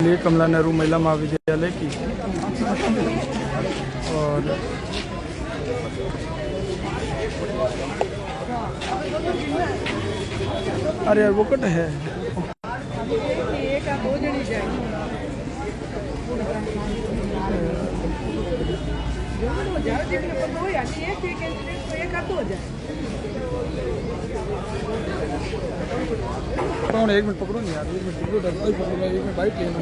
लिए कमला नेहरू महिला महाविद्यालय की। और अरे यार वो कट है। कौन एक मिनट पकड़ो नहीं यार, एक मिनट पकड़ो, एक मिनट बाइक लेना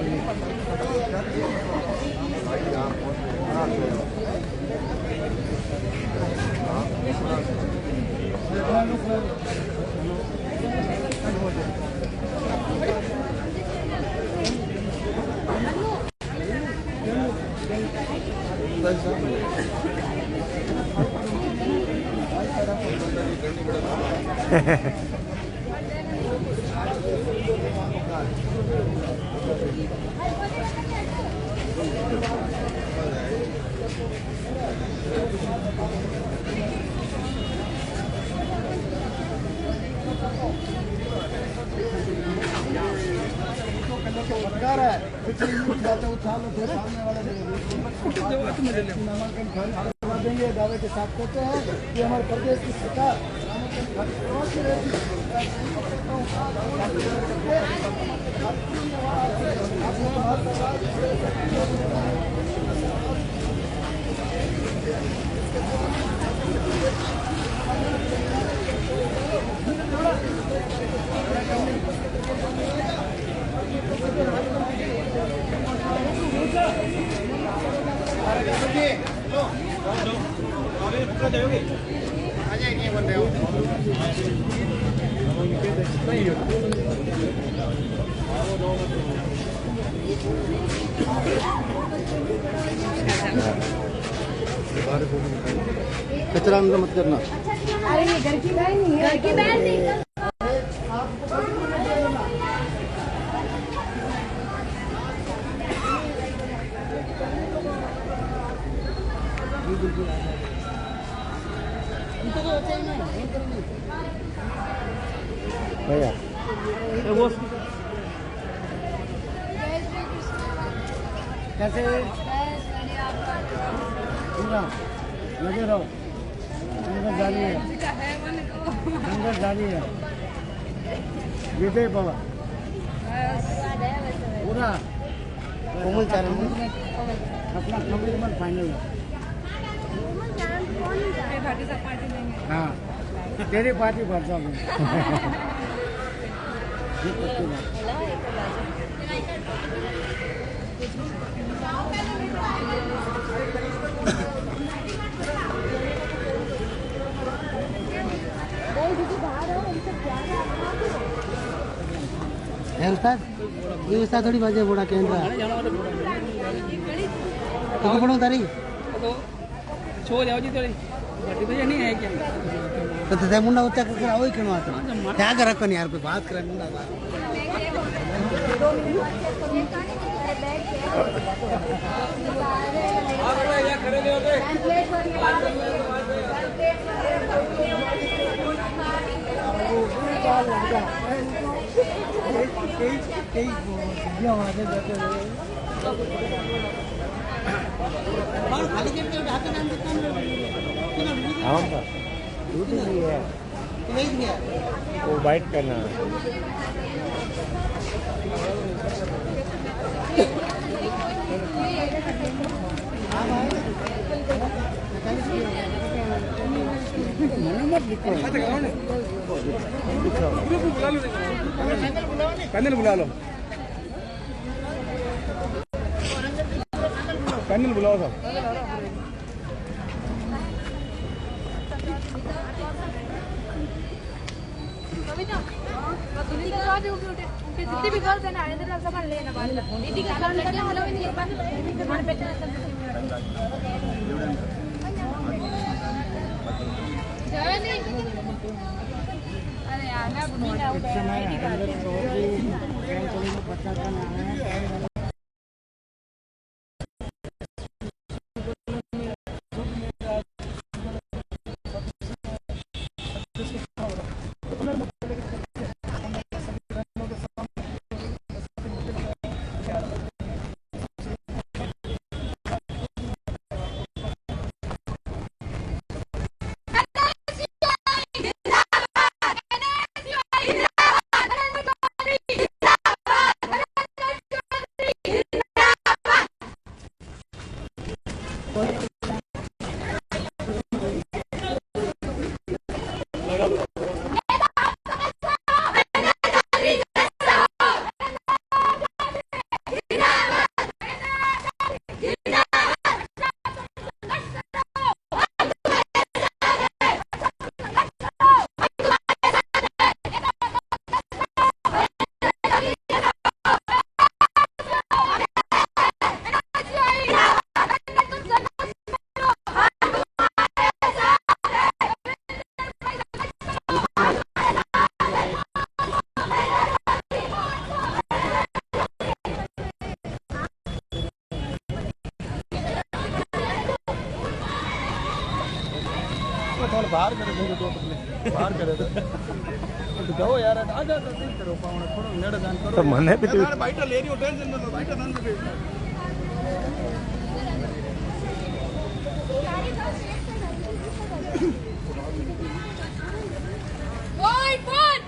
देंगे। दावे के साथ कहते हैं कि हमारे प्रदेश की सरकार कचरा अंदर मत करना। अरे ये घर की बहन नहीं है, घर की बहन नहीं। भैया कैसे लगे रहो। संघर्ष जारी है, संघर्ष जारी है। विजय बाबा पूरा अपना कमिटमेंट फाइनल है। हाँ तेरी पार्टी भर जाओगे। व्यवस्था थोड़ी बाजे बोड़ा केंद्र तो पढ़ो तारी छो जाओ जी थोड़ी बड़ी भैया नहीं है क्या तो ते मुंडा उच्चा करके आओ ही क्यों आता क्या कर रखो नहीं यार कोई बात करे मुंडा बात वो बाइट करना पैनल बुला लो, पैनल बुलाओ सब। जितनी भी गर्ल्स है ना इधर सामान लेना दीदी का काम करना मतलब नहीं एक बार सामान बेचना अरे यार ना बुनिया थोड़ा बाहर करे मुझे दो टुकड़े बाहर करे तो जाओ यार आ जा तो नहीं करो पावण थोड़ा नेड़ जान करो तो मने भी यार बाइटा ले रही हो टेंशन मत लो बाइटा दान दे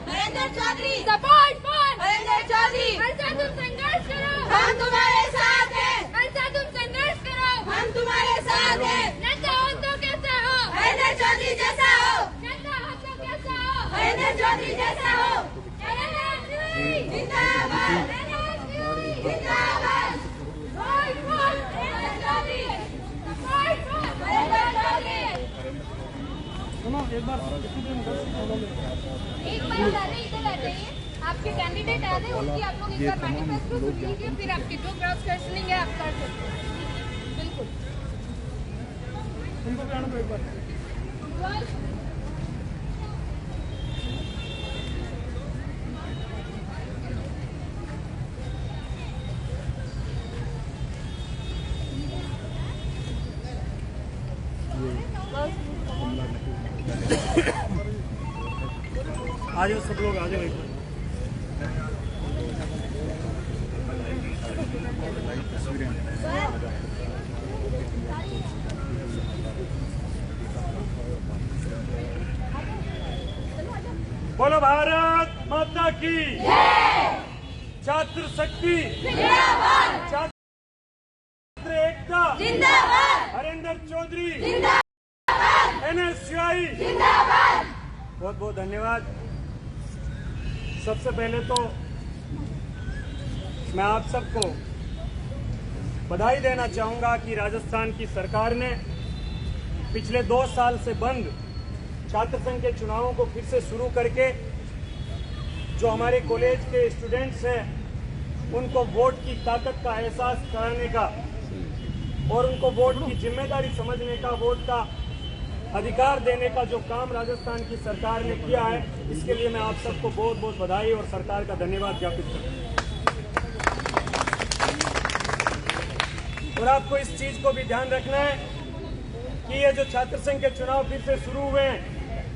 हरेंद्र चौधरी सपोर्ट फॉर हरेंद्र चौधरी हर्षा तुम संघर्ष करो हम तुम्हारे साथ हैं हर्षा तुम संघर्ष करो हम तुम्हारे साथ हैं नेता हो तो कैसा हो हरेंद्र चौधरी जैसा हो नेता हो तो कैसा हो हरेंद्र चौधरी जैसा हो जिंदाबाद जिंदाबाद vote for Harendra Chaudhary support for Harendra Chaudhary सुनो एक बार इधर आ जाइए आपके कैंडिडेट आ गए उनकी आप लोग एक बार मैनिफेस्टो सुन लीजिए फिर आपकी जो क्रॉस क्वेश्चनिंग है आप कर सकते हैं बिल्कुल उनको भी आना दो एक बार आ जाओ सब लोग आ जाओ एक बार बोलो भारत माता की छात्र शक्ति जिंदाबाद छात्र एकता जिंदाबाद हरेंद्र चौधरी जिंदाबाद NSUI जिंदाबाद बहुत बहुत धन्यवाद। सबसे पहले तो मैं आप सबको बधाई देना चाहूंगा कि राजस्थान की सरकार ने पिछले 2 साल से बंद छात्र संघ के चुनावों को फिर से शुरू करके जो हमारे कॉलेज के स्टूडेंट्स हैं उनको वोट की ताकत का एहसास कराने का और उनको वोट की जिम्मेदारी समझने का वोट का अधिकार देने का जो काम राजस्थान की सरकार ने किया है इसके लिए मैं आप सबको बहुत बहुत बधाई और सरकार का धन्यवाद ज्ञापित करता हूं। और आपको इस चीज को भी ध्यान रखना है कि ये जो छात्र संघ के चुनाव फिर से शुरू हुए हैं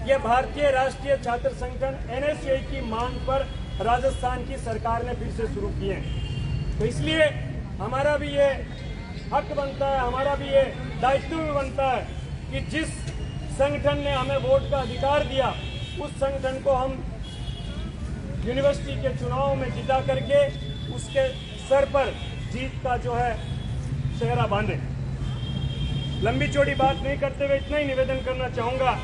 ये भारतीय राष्ट्रीय छात्र संगठन NSUI की मांग पर राजस्थान की सरकार ने फिर से शुरू किए हैं। तो इसलिए हमारा भी ये हक बनता है, हमारा भी ये दायित्व भी बनता है कि जिस संगठन ने हमें वोट का अधिकार दिया उस संगठन को हम यूनिवर्सिटी के चुनाव में जिता करके उसके सर पर जीत का जो है सेहरा बांधे। लंबी चौड़ी बात नहीं करते हुए इतना ही निवेदन करना चाहूंगा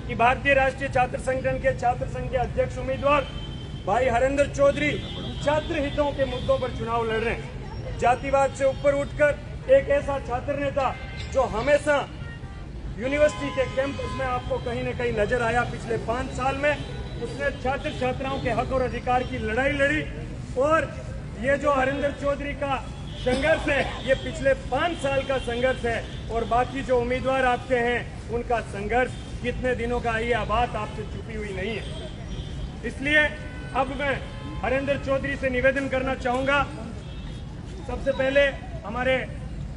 कि भारतीय राष्ट्रीय छात्र संगठन के छात्र संघ के अध्यक्ष उम्मीदवार भाई हरेंद्र चौधरी छात्र हितों के मुद्दों पर चुनाव लड़ रहे हैं। जातिवाद से ऊपर उठकर एक ऐसा छात्र नेता जो हमेशा यूनिवर्सिटी के कैंपस में आपको कहीं न कहीं नजर आया, पिछले 5 साल में उसने छात्र छात्राओं के हक और अधिकार की लड़ाई लड़ी। और ये जो हरेंद्र चौधरी का संघर्ष है ये पिछले 5 साल का संघर्ष है और बाकी जो उम्मीदवार आपके हैं उनका संघर्ष कितने दिनों का, ये बात आपसे छुपी हुई नहीं है। इसलिए अब मैं हरेंद्र चौधरी से निवेदन करना चाहूंगा, सबसे पहले हमारे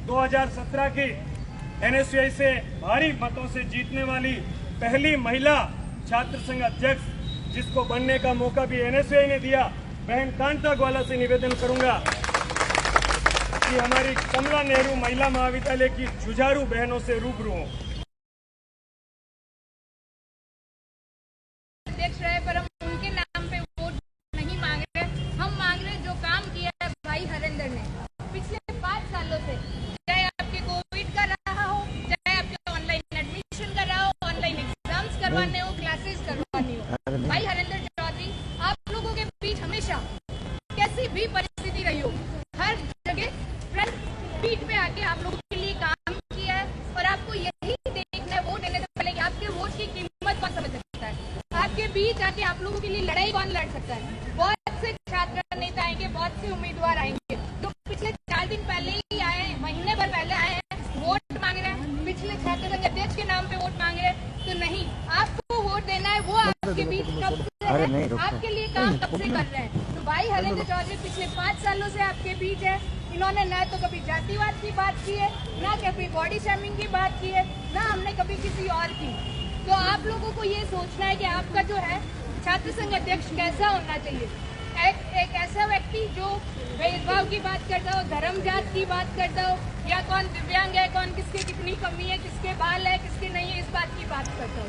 2017 की NSUI से भारी मतों से जीतने वाली पहली महिला छात्र संघ अध्यक्ष जिसको बनने का मौका भी NSUI ने दिया, बहन कांता ग्वाला से निवेदन करूंगा कि हमारी कमला नेहरू महिला महाविद्यालय की जुझारू बहनों से रूबरू हों। अध्यक्ष रहे पर हम उनके नाम पे वोट नहीं मांग रहे, हम मांग रहे जो काम किया है भाई हरेंद्र ने पिछले 5 सालों से, चाहे आपके कोविड का रहा हो, चाहे आपके ऑनलाइन एडमिशन का रहा हो, ऑनलाइन एग्जाम्स करवाने हो, क्लासेस करवानी हो, भाई हरेंद्र चौधरी आप लोगों के बीच हमेशा कैसी भी परिस्थिति रही हो हर जगह फ्रंट पीठ पे आके आप लोगों के लिए काम किया है। और आपको यही देखना है वोट देने से पहले कि आपके वोट की कीमत कौन समझ सकता है, आपके बीच आके आप लोगों के लिए लड़ाई कौन लड़ सकता है। बहुत से छात्र नेता आएंगे, बहुत से उम्मीदवार आएंगे जो पिछले 4 दिन पहले ही आए हैं, महीने भर पहले आए हैं, वोट मांग रहे हैं, पिछले छात्र संघ अध्यक्ष के नाम पे वोट मांग रहे हैं। तो नहीं, आपको वोट देना है, वो आपके बीच कब से है, आपके लिए काम कब से कर रहे हैं। तो भाई हरेंद्र चौधरी पिछले 5 सालों से आपके बीच है। इन्होंने न तो कभी जातिवाद की बात की है, ना कभी बॉडी शेमिंग की बात की है, ना हमने कभी किसी और की। तो आप लोगों को ये सोचना है कि आपका जो है छात्र संघ अध्यक्ष कैसा होना चाहिए। एक ऐसा व्यक्ति जो भेदभाव की बात करता हो, धर्म जात की बात करता हो, या कौन दिव्यांग है, कौन किसके कितनी कमी है, किसके बाल है, किसके नहीं है, इस बात की बात करता हो।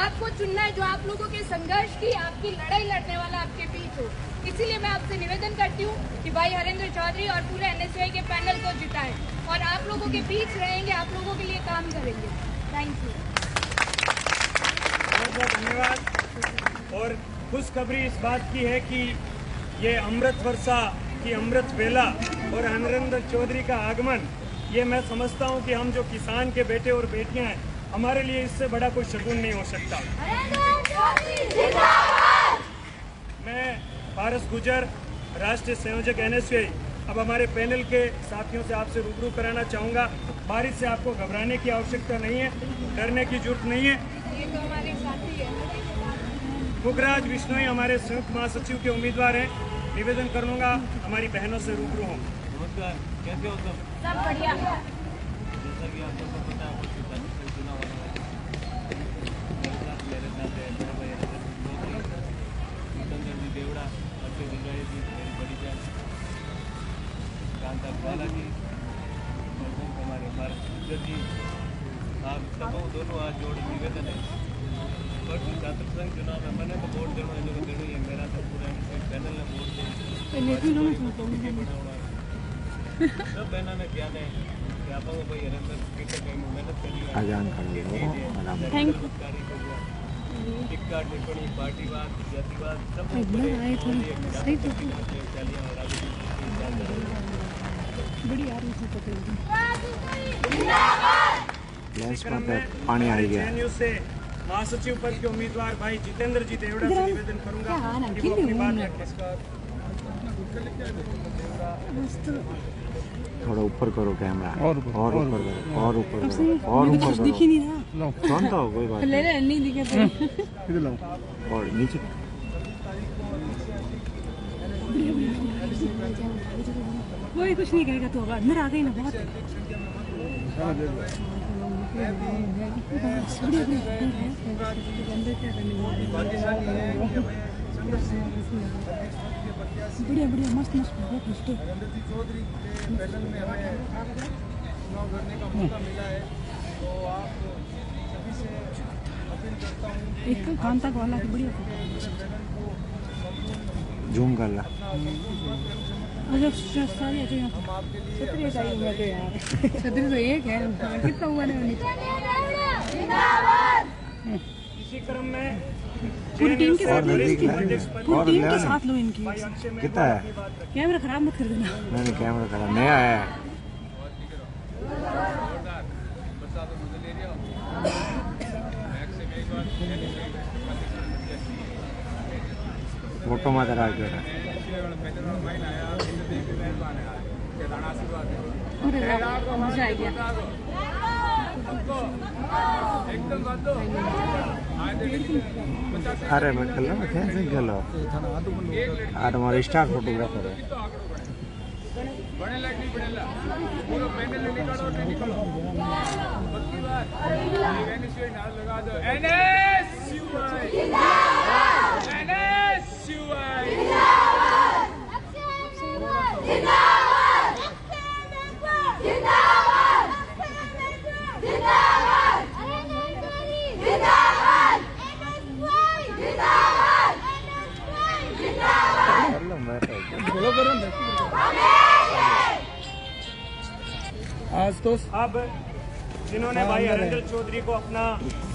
आपको चुनना है जो आप लोगों के संघर्ष की, आपकी लड़ाई लड़ने वाला आपके बीच हो। इसीलिए मैं आपसे निवेदन करती हूँ कि भाई हरेंद्र चौधरी और पूरे NSUI के पैनल को जिताएं और आप लोगों के बीच रहेंगे, आप लोगों के लिए काम करेंगे। Thank you. बहुत बहुत धन्यवाद। और खुशखबरी इस बात की है कि ये अमृत वर्षा की अमृत वेला और हरेंद्र चौधरी का आगमन, ये मैं समझता हूँ कि हम जो किसान के बेटे और बेटियां हैं, हमारे लिए इससे बड़ा कोई शगुन नहीं हो सकता। मैं पारस गुजर, राष्ट्रीय संयोजक NSUI, अब हमारे पैनल के साथियों से आपसे रूबरू कराना चाहूँगा। बारिश से आपको घबराने की आवश्यकता नहीं है, डरने की जरूरत नहीं है। ये तो हमारे साथी है। मुखराज बिश्नोई हमारे संयुक्त महासचिव के उम्मीदवार हैं। निवेदन करूँगा हमारी बहनों से रूबरू हों। नमस्कार, कैसे हो सब? सब बढ़िया। जैसा कि आप सबको पता है, कुछ छात्र संघ चुनाव होने वाला है। मेरे साथ है मेरे भाई हरेंद्र चौधरी, जितेंद्र जी देवड़ा, अक्षय दिलवाड़ी जी, मेरी बड़ी बहन कांता ग्वाला जी, हमारे पारस गुजर जी, आप सबको दोनों हाथ जोड़ निवेदन है। बट छात्र संघ चुनाव में मैंने तो वोट देना है, देना ही है। मेरा तो पूरा पैनल ने वोट सब बहना ने क्या है कि आप भाई हरेंद्र टिकट मेहनत करी टिक्का टिप्पणी पार्टीवाद जातिवाद सब पानी आ गया से महासचिव पद के उम्मीदवार भाई जितेंद्र जी देवड़ा से निवेदन करूंगा कि वो अपनी बात रखें। थोड़ा ऊपर करो कैमरा और ऊपर करो और ऊपर करो और ऊपर करो। दिख ही नहीं रहा। कौन था कोई बात नहीं दिखे तो इधर लाओ और नीचे कोई कुछ नहीं कहेगा। तो अब अंदर आ गई ना बहुत बढ़िया बढ़िया मस्त मस्त बहुत मस्त चौधरी के पैनल में हमें चुनाव लड़ने का मौका मिला है, तो आप सभी से अपील करता हूँ कि एक कांता वाला की बढ़िया जूम कर ला। अरे सारी अच्छी हम आपके लिए छतरी चाहिए मैं तो यार छतरी तो एक है कितना हुआ नहीं इसी क्रम में पूरी टीम के साथ लो इनकी पूरी टीम के और साथ लो इनकी कितना है? कैमरा खराब मत कर देना। नहीं कैमरा खराब नया है। फोटो मत रहा मजा आ गया। अरे मैं कल ना कैसे गलो आज हमारे स्टार फोटोग्राफर है। आज तो अब जिन्होंने भाई हरेंद्र चौधरी को अपना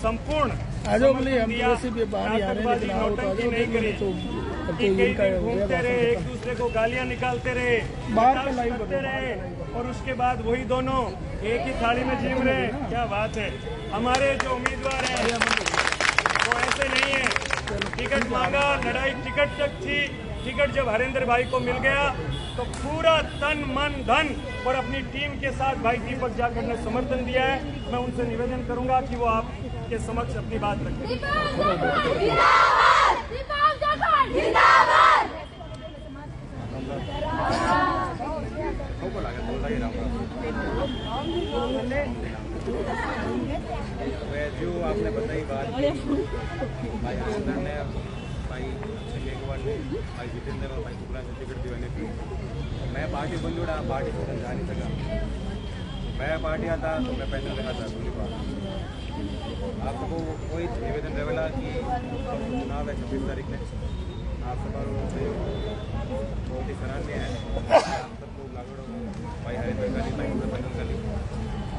संपूर्ण समर्थन दिया, आतंकवादी नौटंकी नहीं करी, कई दिन घूमते रहे, एक दूसरे को गालियां निकालते रहे, करते रहे और उसके बाद वही दोनों एक ही थाली में जीव रहे। क्या बात है। हमारे जो उम्मीदवार हैं वो ऐसे नहीं है। टिकट मांगा, लड़ाई टिकट तक थी। टिकट जब हरेंद्र भाई को मिल गया तो पूरा तन मन धन और अपनी टीम के साथ भाई दीपक जाखड़ ने समर्थन दिया है। मैं उनसे निवेदन करूंगा कि वो आपके समक्ष अपनी बात रखें। भाई राम जो आपने बताई बात भाई हरिंदर ने भाई गेगवाल ने भाई जितेंद्र और भाई शुक्ला से टिकट दिवाने की मैं पार्टी बन जोड़ा पार्टी को समझा नहीं सका मैं पार्टी आता तो मैं पैनल रखा था पूरी बात आप सबको कोई निवेदन रहेगा कि चुनाव है 26 तारीख में आप सब बहुत ही सराहनीय है सबको लागू भाई हरिंदर गाली भाई पैनल गाली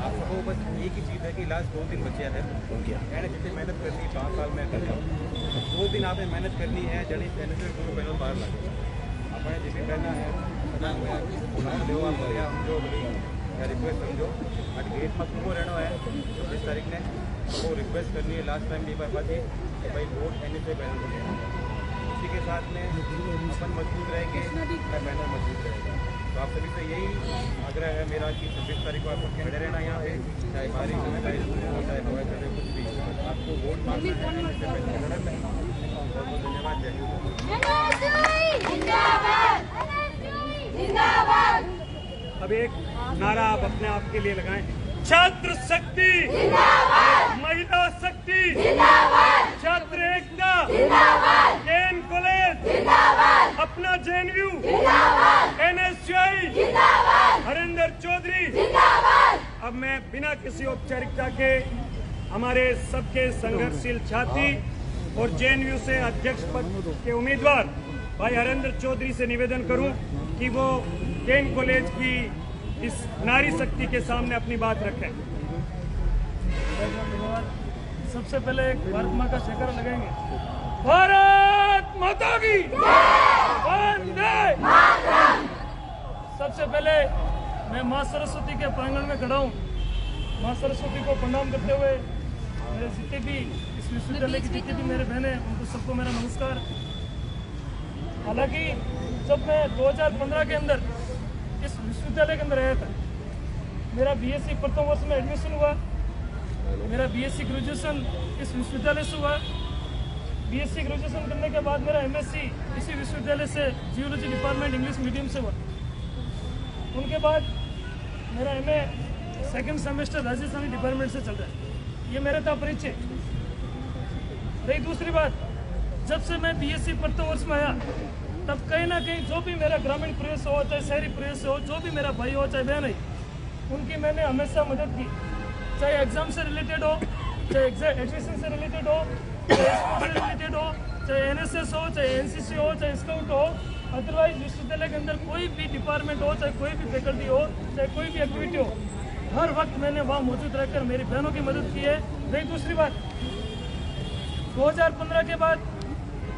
आप सबको बस एक ही चीज़ है कि लास्ट 2 दिन बचे हैं मैंने जितनी मेहनत करनी 5 साल में कर 2 दिन आपने मेहनत करनी है जल्दी पहले से पूरा पैनल बाहर लगे अपने जितनी कहना है दो आप समझो या रिक्वेस्ट समझो बट गेट पर तुमको रहना है 26 तारीख ने तो रिक्वेस्ट करनी है लास्ट टाइम भी बाजी कि भाई वोट एन से पैनल को लेना उसी के साथ में अपन मजबूत रहेंगे पैनल मजबूत रहेगा तो आप सभी से यही आग्रह है मेरा कि 26 तारीख को आपको खड़े रहना यहाँ पे चाहे बारिश हो चाहे चाहे हवा चले कुछ भी आपको वोट मांगना है बहुत बहुत धन्यवाद। अब एक नारा आप अपने आप के लिए लगाएं, छात्र शक्ति महिला शक्ति छात्र एकता केन कॉलेज अपना JNU NSUI हरिंदर चौधरी। अब मैं बिना किसी औपचारिकता के हमारे सबके संघर्षशील छात्री और JNU से अध्यक्ष पद के उम्मीदवार भाई हरिंदर चौधरी से निवेदन करूं कि वो केन कॉलेज की इस नारी शक्ति के सामने अपनी बात रखें। सबसे पहले एक भारत माँ का जयकारा लगाएंगे, भारत माता की वंदे मातरम। सबसे पहले मैं माँ सरस्वती के प्रांगण में खड़ा हूँ। माँ सरस्वती को प्रणाम करते हुए मेरे जितने भी इस विश्वविद्यालय की जितनी भी मेरे बहनें उनको सबको मेरा नमस्कार। हालांकि जब मैं 2015 के अंदर इस विश्वविद्यालय के अंदर आया था, मेरा BSc प्रथम वर्ष में एडमिशन हुआ, मेरा BSc ग्रेजुएशन इस विश्वविद्यालय से हुआ। BSc ग्रेजुएशन करने के बाद मेरा MSc इसी विश्वविद्यालय से जियोलॉजी डिपार्टमेंट इंग्लिश मीडियम से हुआ। उनके बाद मेरा MA second semester Rajasthani department से चल रहा है। ये मेरा था परिचय। रही दूसरी बात, जब से मैं BSc प्रथम वर्ष में आया तब कहीं ना कहीं जो भी मेरा ग्रामीण प्रवेश हो चाहे शहरी प्रवेश हो, जो भी मेरा भाई हो चाहे बहन है, उनकी मैंने हमेशा मदद की। चाहे एग्जाम से रिलेटेड हो, चाहे एडमिशन से रिलेटेड हो, चाहे स्पोर्ट्स से रिलेटेड हो, चाहे NSS हो, चाहे NCC हो, चाहे स्काउट हो, अदरवाइज विश्वविद्यालय के अंदर कोई भी डिपार्टमेंट हो, चाहे कोई भी फैकल्टी हो, चाहे कोई भी एक्टिविटी हो, हर वक्त मैंने वहाँ मौजूद रहकर मेरी बहनों की मदद की है। रही दूसरी बात, 2015 के बाद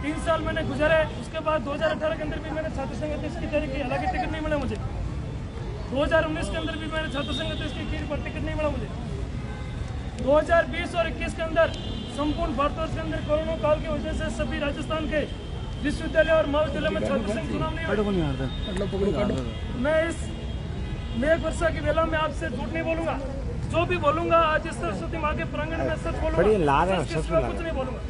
3 साल मैंने गुजारे, उसके बाद 2018 के अंदर भी मैंने छात्र संघ अध्यक्ष की तैयारी की, हालांकि टिकट नहीं मिला मुझे। 2019 के अंदर भी मैंने छात्र संघ अध्यक्ष की पर टिकट नहीं मिला मुझे। 2020 और 21 के अंदर संपूर्ण भारतवर्ष के अंदर कोरोना काल की वजह से सभी राजस्थान के विश्वविद्यालय और महाविद्यालय में छात्र संघ चुनाव नहीं हुए। मैं इस मेघ वर्षा की वेला में आपसे झूठ नहीं बोलूंगा, जो भी बोलूंगा आज इस सरस्वती माँ के प्रांगण में सच बोलूंगा, कुछ नहीं बोलूंगा।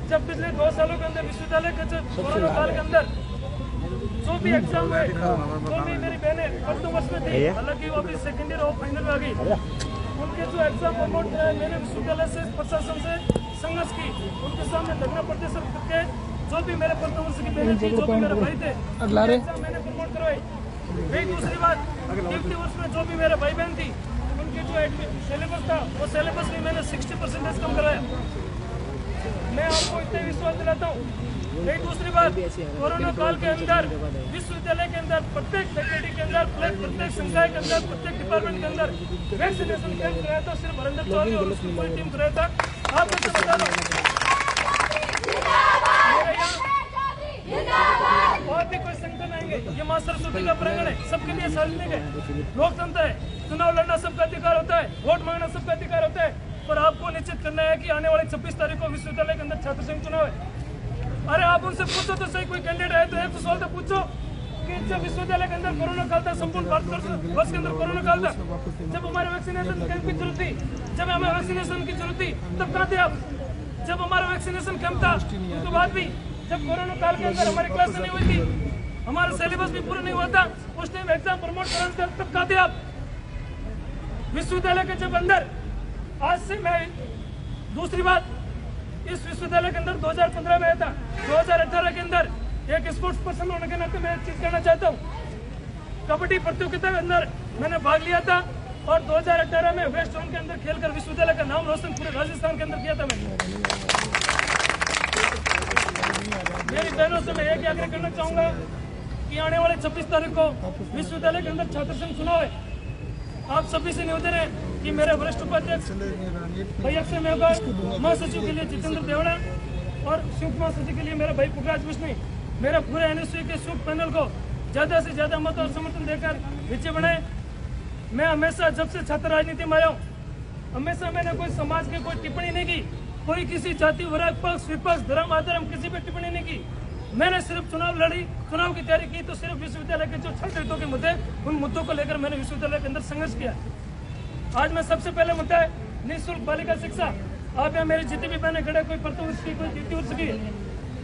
जब पिछले 2 सालों के अंदर विश्वविद्यालय के कोरोना काल के अंदर जो भी एग्जाम हुए, जो भी मेरी बहनें प्रथम वर्ष में थी, हालांकि वो अभी सेकेंड ईयर और फाइनल में आ गई, उनके जो एग्जाम प्रमोट कराए मैंने विश्वविद्यालय से प्रशासन से संघर्ष की, उनके सामने धरना प्रदर्शन करके जो भी मेरे प्रथम वर्ष की बहनें थी, जो भी मेरे भाई थे, एग्जाम मैंने प्रमोट करवाई। वही दूसरी बात, द्वितीय वर्ष में जो भी मेरे भाई बहन थी उनके जो सिलेबस था वो सिलेबस भी मैंने 60% कम कराया। मैं आपको इतने विश्वास दिलाता हूँ। एक दूसरी बात, कोरोना काल के अंदर विश्वविद्यालय के अंदर प्रत्येक फैकल्टी के अंदर प्रत्येक संकाय के अंदर प्रत्येक डिपार्टमेंट के अंदर वैक्सीनेशन कैंप कराया था, सिर्फ हरिंदर चौधरी और उसकी पूरी टीम कराया था। आप बच्चे बता दो, और भी कोई संगठन आएंगे, ये माँ सरस्वती का प्रांगण है, सबके लिए सार्वजनिक है, लोकतंत्र है, चुनाव लड़ना सबका अधिकार होता है, वोट मांगना सबका अधिकार होता है, पर आपको निश्चित करना है कि आने वाले 26 तारीख को विश्वविद्यालय के अंदर छात्र संघ चुनाव है। अरे आप उनसे पूछो तो सही, कोई कैंडिडेट है तो एक तो सवाल तो पूछो कि जब विश्वविद्यालय के अंदर कोरोना काल था, संपूर्ण भारतवर्ष के अंदर कोरोना काल था, जब हमारे वैक्सीनेशन कैंप की जरूरत थी, जब हमें वैक्सीनेशन की जरूरत थी, तब कहाँ थे आप? जब हमारा वैक्सीनेशन कैंप था उसके बाद भी, जब कोरोना काल के अंदर हमारी क्लास नहीं हुई थी, हमारा सिलेबस भी पूरा नहीं हुआ था, उस टाइम एग्जाम प्रमोट कराने तब कहते आप विश्वविद्यालय के जब अंदर आज से मैं दूसरी बात इस विश्वविद्यालय के अंदर 2015 में आया था, 2018 के अंदर एक स्पोर्ट्स पर्सन होने के नाते मैं एक चीज कहना चाहता हूँ, कबड्डी प्रतियोगिता के अंदर मैंने भाग लिया था और 2018 में वेस्ट जोन के अंदर खेलकर विश्वविद्यालय का नाम रोशन पूरे राजस्थान के अंदर किया था मैंने। मेरी बहनों से मैं एक आग्रह करना चाहूंगा कि आने वाले 26 तारीख को विश्वविद्यालय के अंदर छात्र संघ चुनाव है। आप सभी से निवेदन है कि मेरे वरिष्ठ उपाध्यक्ष भाई अक्षय मेहकर, महासचिव के लिए जितेंद्र देवड़ा और संयुक्त महासचिव के लिए मेरा भाई पुखराज विष्णु, मेरे पूरे एनएसयू के संयुक्त पैनल को ज्यादा से ज्यादा मत और समर्थन देकर विजय बनाए। मैं हमेशा जब से छात्र राजनीति में आया हूँ, हमेशा मैंने कोई समाज की कोई टिप्पणी नहीं की, कोई किसी जाति वर्ग पक्ष विपक्ष धर्म अधर्म किसी पे टिप्पणी नहीं की। मैंने सिर्फ चुनाव लड़ी, चुनाव की तैयारी की तो सिर्फ विश्वविद्यालय के जो छात्र हितों के मुद्दे, उन मुद्दों को लेकर मैंने विश्वविद्यालय के अंदर संघर्ष किया। आज मैं सबसे पहले मुद्दा है निःशुल्क बालिका शिक्षा। आप यहाँ मेरी जितनी भी बहनें खड़े, कोई प्रथम वर्ष की, कोई द्वितीय वर्ष की,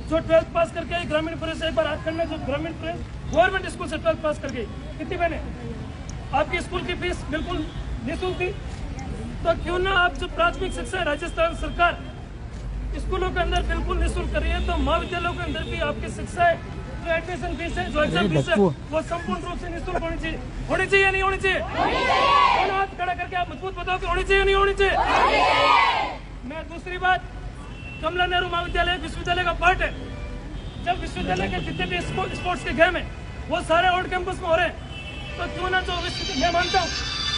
जो 12th पास करके आई ग्रामीण प्रेस से एक बार हाथ करना, जो ग्रामीण प्रेस गवर्नमेंट स्कूल से 12th पास करके कितनी बहनें, आपकी स्कूल की फीस बिल्कुल निःशुल्क थी। तो क्यों ना आप जो प्राथमिक शिक्षा है राजस्थान सरकार स्कूलों के अंदर बिल्कुल निःशुल्क कर रही है, तो महाविद्यालयों के अंदर भी आपकी शिक्षा है, जो एडमिशन फीस है, जो एग्जाम फीस है, वो संपूर्ण रूप से निःशुल्क होनी चाहिए। होनी चाहिए नहीं होनी चाहिए? हाथ खड़ा करके आप मजबूत बताओ कि होनी चाहिए नहीं होनी चाहिए? मैं दूसरी बात, कमला नेहरू महाविद्यालय विश्वविद्यालय का पार्ट है। जब विश्वविद्यालय के जितने भी स्पोर्ट्स के गेम है वो सारे ऑन कैंपस में हो रहे हैं, तो क्यों ना जो मैं मानता हूँ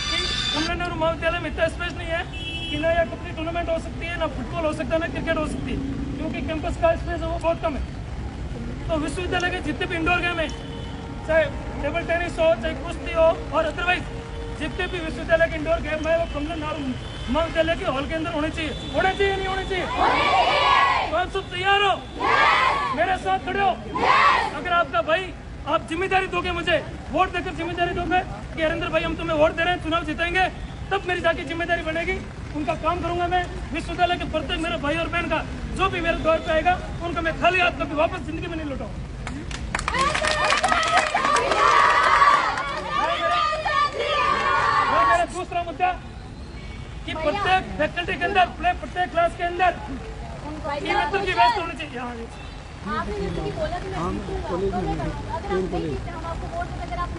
कि कमला नेहरू महाविद्यालय में इतना स्पेस नहीं है कि ना यहाँ कबड्डी टूर्नामेंट हो सकती है, ना फुटबॉल हो सकता है, ना क्रिकेट हो सकती है, क्योंकि कैंपस का स्पेस है वो बहुत कम है। तो विश्वविद्यालय के जितने भी इंडोर गेम है, चाहे टेबल टेनिस हो, चाहे कुश्ती हो और अदरवाइज जितने भी विश्वविद्यालय के इंडोर गेम है वो कमला नेहरू महाविद्यालय के हॉल के अंदर होने चाहिए। होने चाहिए नहीं होने चाहिए? तो आप सब तैयार हो? मेरे साथ खड़े हो? अगर आपका भाई आप जिम्मेदारी दोगे, मुझे वोट देकर जिम्मेदारी दोगे कि हरेंद्र भाई हम तुम्हें वोट दे रहे हैं, चुनाव जीतेंगे, तब मेरी जाके जिम्मेदारी बनेगी। उनका काम करूंगा मैं। विश्वविद्यालय के प्रत्येक मेरे भाई और बहन का जो भी मेरे द्वार पे आएगा उनका मैं खाली हाथ कभी वापस जिंदगी में नहीं लौटाऊंगा। मेरा दूसरा मुद्दा कि प्रत्येक फैकल्टी के अंदर, प्रत्येक क्लास के अंदर मित्र की व्यवस्था होनी चाहिए।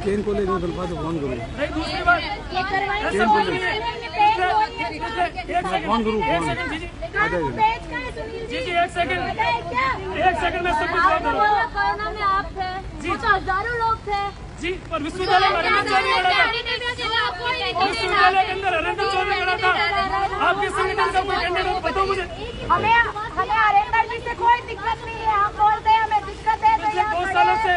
केन कॉलेज में बनवा तो फोन करो। नहीं, दूसरी बात फोन करूँ, जी एक सेकंड में सब कुछ बात कोरोना में आप थे, जी तो हजारों लोग थे जी, पर विश्वविद्यालय में हरेंद्र चौधरी खड़ा था, विश्वविद्यालय के अंदर हरेंद्र चौधरी खड़ा था। आपके संगठन का कोई कैंडिडेट बताओ मुझे। हमें हरेंद्र जी से कोई दिक्कत नहीं है, हम बोलते हैं हमें दिक्कत है। पिछले 2 सालों से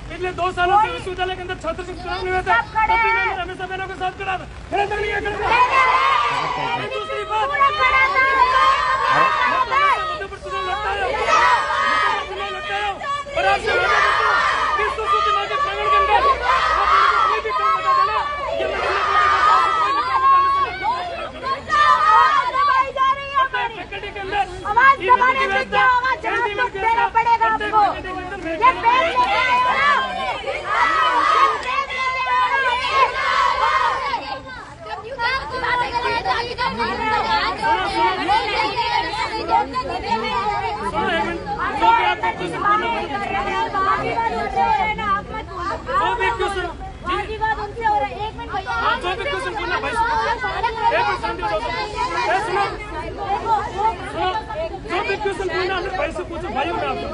पिछले 2 सालों से विश्वविद्यालय के अंदर छात्र संघ चुनाव नहीं हुआ था, तब भी मैंने हमेशा बहनों के साथ खड़ा था। हरेंद्र नहीं है, दूसरी बात मुद्दे पर चुनाव लड़ता है और आज से प्रांगण के अंदर कोई भी काम बता देना, ये फैकल्टी के अंदर आवाज दबाने से क्या होगा? जवाब देना पड़ेगा आपको। ये पेड़ भाई से पूछो, भाई मैं आपको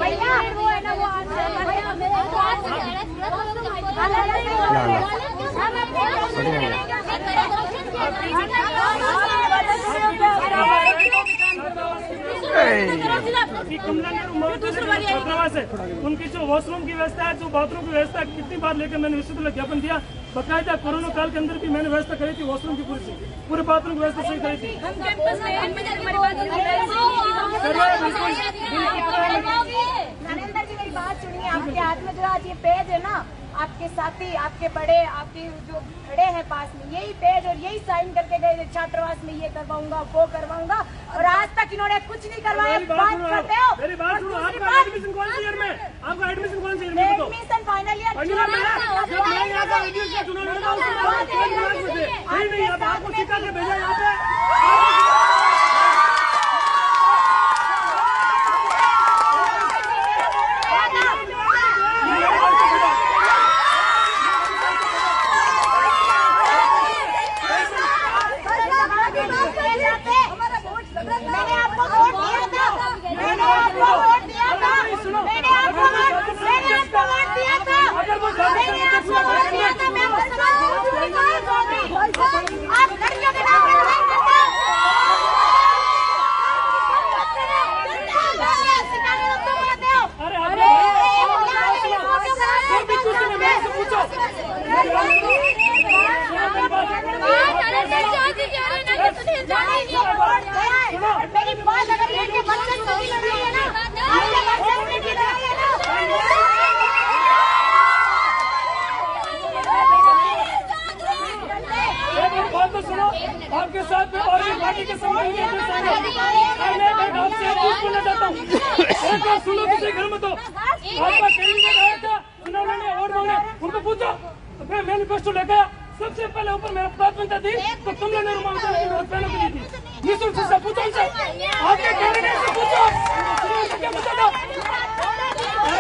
कमला नेहरू महाविद्यालय छात्रावास है, उनकी जो वॉशरूम की व्यवस्था है, जो बाथरूम की व्यवस्था है, कितनी बार लेकर मैंने विश्वविद्यालय ज्ञापन दिया। बकायदा कोरोना काल के अंदर भी मैंने व्यवस्था करी थी, वॉशरूम की पूरे बाथरूम की व्यवस्था सही करी थी। नरेंद्र जी मेरी बात सुनिए, आपके हाथ में जो आज ये पेज है ना, आपके साथी, आपके बड़े, आपके जो खड़े हैं पास में, यही पेज और यही साइन करके गए थे छात्रावास में ये करवाऊंगा वो करवाऊंगा, और आज तक इन्होंने कुछ नहीं करवाया। बात करते हो मेरी बात सुनो, आपका एडमिशन कौन से ईयर में? आपका एडमिशन कौन से ईयर में? एडमिशन फाइनल ईयर आपको सिखा के भेजा यहाँ पे। मैंने आपको वोट दिया था, मैंने आपको वोट दिया था, मैंने आपको वोट दिया था, आप लड़कियों के नाम पे लड़ाई करते हो। मेरी बात अगर ये बच्चे को भी लड़ रही है ना, आपके बच्चे से भी लड़ रही है ना। एक बात तो सुनो, आपके साथ में और एक पार्टी के संबंध में आपसे पूछना चाहता हूँ। एक बात सुनो, किसी घर में तो आपका कैंडिडेट आया था, उन्होंने वोट मांगे, उनको पूछो तो मैं मैनिफेस्टो लेकर आया। सबसे पहले ऊपर मेरा प्राथमिकता थी तो कमला नेहरू मांगता है, पहले दी थी। निःशुल्क शिक्षा पूछो उनसे, आपके कैंडिडेट से पूछो क्या पूछा था।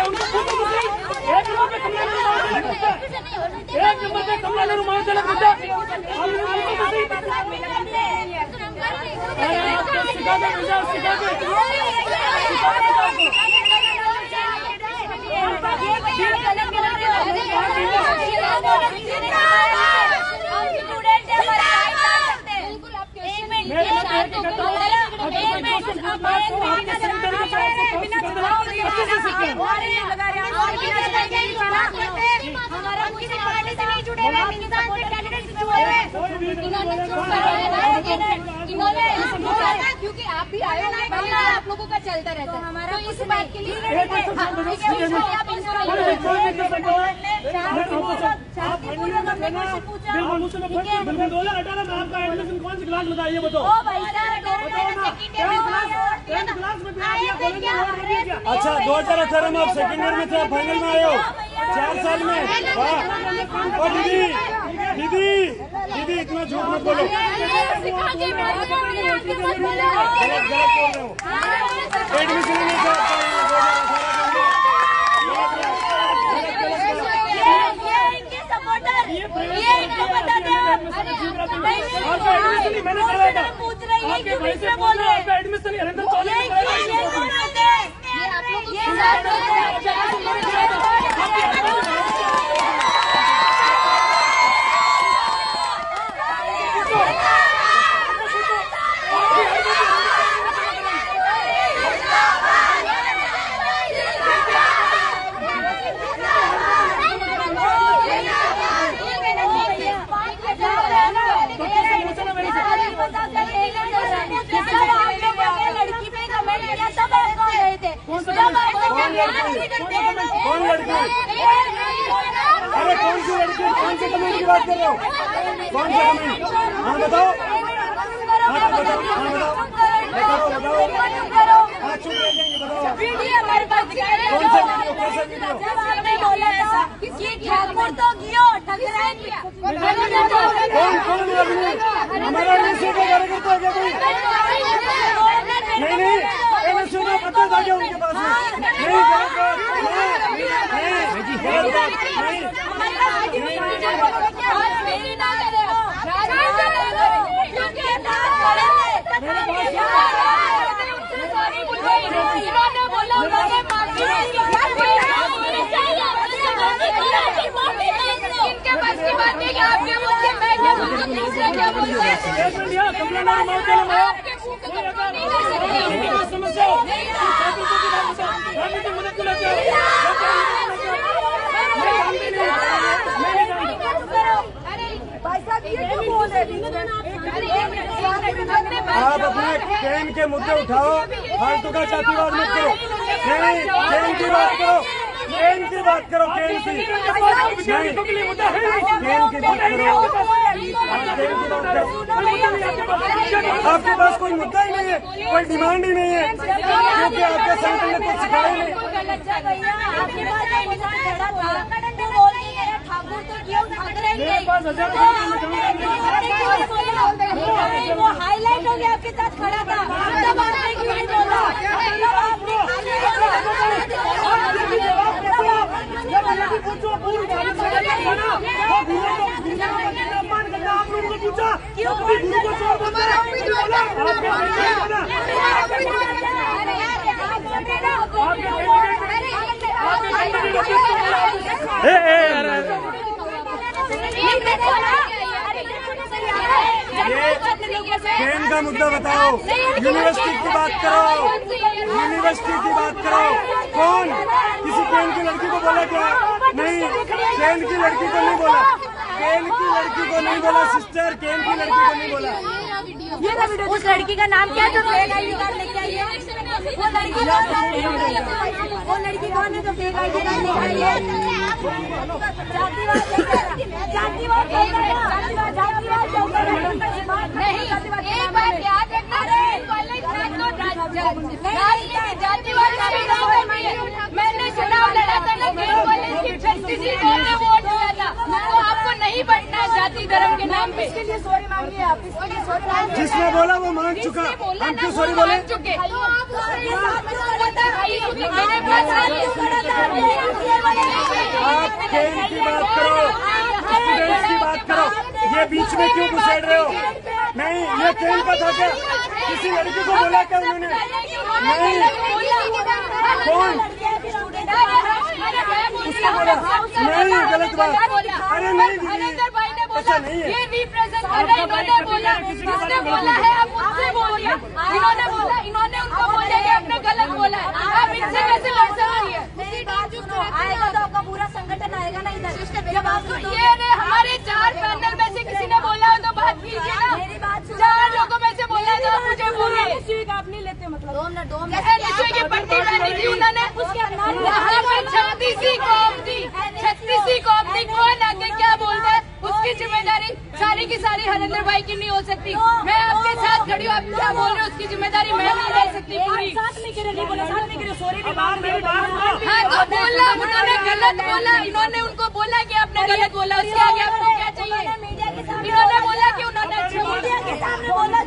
उनको पूछो तो सही, एक नंबर पे कमला नेहरू मांगते लगता है, एक नंबर पे कमला नेहरू मांगते लगता है। सिखा के हमारा किसी पार्टी से नहीं जुड़े हुए, इंसान से कैंडिडेट से जुड़े हुए। क्योंकि आप भी आए हो, आप लोगों का चलता रहता है, तो इस बात के लिए आपका एडमिशन कौन सी क्लास में था ये बताओ। अच्छा, 2018 में आप सेकेंड ईयर में थे, फाइनल में आए हो 4 साल में। और दीदी इतना झूठ मत बोलो, एडमिशन नहीं मैंने करवाया था, आपके भाई से बोल रहे हैं आपका एडमिशन हरिंदर चौधरी ने करवाया। कौन लड़की? अरे कौन सी लड़की? कौन से कमेंट की बात कर रहे हो? कौन सा कमेंट? हाँ बताओ, कौन सा वीडियो? कैसा वीडियो? कौन हमारा कार्यकर्ता है क्या कोई? नहीं सुना, पता था क्या उनके पास में? समस्या आप अपने ट्रेन के मुद्दे उठाओ, फालतू का जातिवाद मत करो। नहीं, ट्रेन की बात करो। केन की बात करो, केन की केन की बात करो, आप केन की बात करो। आपके पास कोई मुद्दा ही नहीं है, कोई डिमांड ही नहीं है, क्योंकि आपके संगठन ने कुछ सिखाया ही नहीं। वो हाईलाइट हो गया, आपके साथ खड़ा था तब आपने क्यों नहीं बोला? केन का मुद्दा बताओ, यूनिवर्सिटी की बात करो, यूनिवर्सिटी की बात करो। कौन किसी केन की लड़की को बोला क्या? नहीं, केन की लड़की को नहीं बोला, केन की लड़की को नहीं बोला सिस्टर, केन की लड़की को नहीं बोला। उस लड़की का नाम क्या है जो फेक आईडी कार्ड लेके आई है? वो लड़की कौन है जो फेक आईडी कार्ड लेके आई है? जातिवाद नहीं, एक बात याद रखना, मैंने चुनाव लड़ा था ना, कॉलेज की प्रेस्टीजी ने वोट दिया था, तो आपको नहीं बढ़ना है जाति धर्म के नाम पे। इसके लिए सॉरी मांगिए आप, इसके लिए सॉरी। जिसने बोला वो मान चुका, हम क्यों सॉरी बोले? चुके आप केन की बात करो, स्टूडेंट्स की बात करो, ये बीच में क्यों घुसेड़ रहे हो? नहीं, ये केन का था क्या? किसी लड़की को बोला क्या उन्होंने? नहीं, कौन उसको बोला? नहीं, गलत बात। अरे नहीं दीदी, ऐसा नहीं है। ये रिप्रेजेंट कर रहे, इन्होंने बोला, जिसने बोला है आप उससे बोलिए। इन्होंने बोला, इन्होंने उनको बोला कि आपने गलत बोला है, आप इनसे कैसे लड़ सकती है? आएगा तो आपका पूरा संगठन आएगा ना इधर। जब आपको ये हमारे 4 पैनल में से किसी ने बोला हो तो बात कीजिए ना। मेरी बात 4 लोगों में से बोला तो मुझे बोलिए। आप नहीं लेते मतलब 2 मिनट की पट्टी पहनी थी उन्होंने, वहाँ पर 36 कौम थी, 36 कौम थी, कौन आके क्या बोलता है उसकी जिम्मेदारी सारी की सारी हरेंद्र भाई की नहीं हो सकती। मैं आपके साथ खड़ी हूँ, आप क्या बोल रहे हो उसकी जिम्मेदारी मैं नहीं ले सकती पूरी। साथ में गिरे नहीं बोला, साथ में गिरे सॉरी भी बात हाँ तो बोला, उन्होंने गलत बोला, इन्होंने उनको बोला कि आपने गलत बोला, उसके आगे आपको क्या चाहिए? इन्होंने बोला कि उन्होंने अच्छा बोला,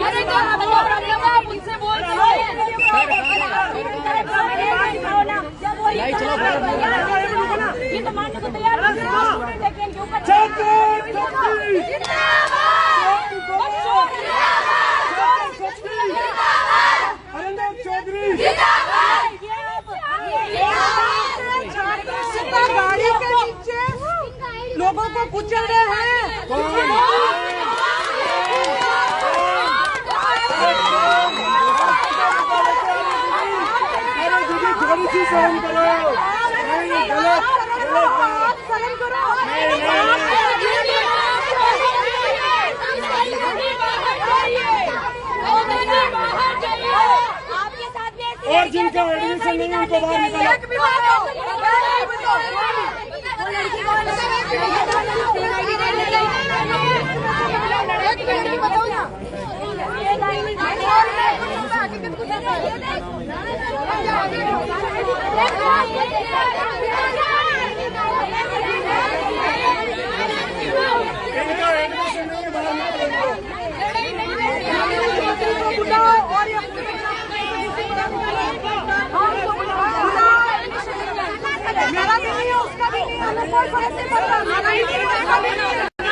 अरे जो आपको प्रॉब्लम है आप उनसे बोल रहे हैं। ये तो मानने को तैयार गाड़ी के नीचे लोगों को कुचल रहे हैं। थोड़ी सी सहन करो, नहीं गलत बात, सहन करो। और जिनका एडमिशन नहीं उनको बाहर निकालो। इनका एडमिशन नहीं बाहर मेरा भी नहीं है, उसका भी नहीं है, हमें कोई फर्क नहीं पड़ता।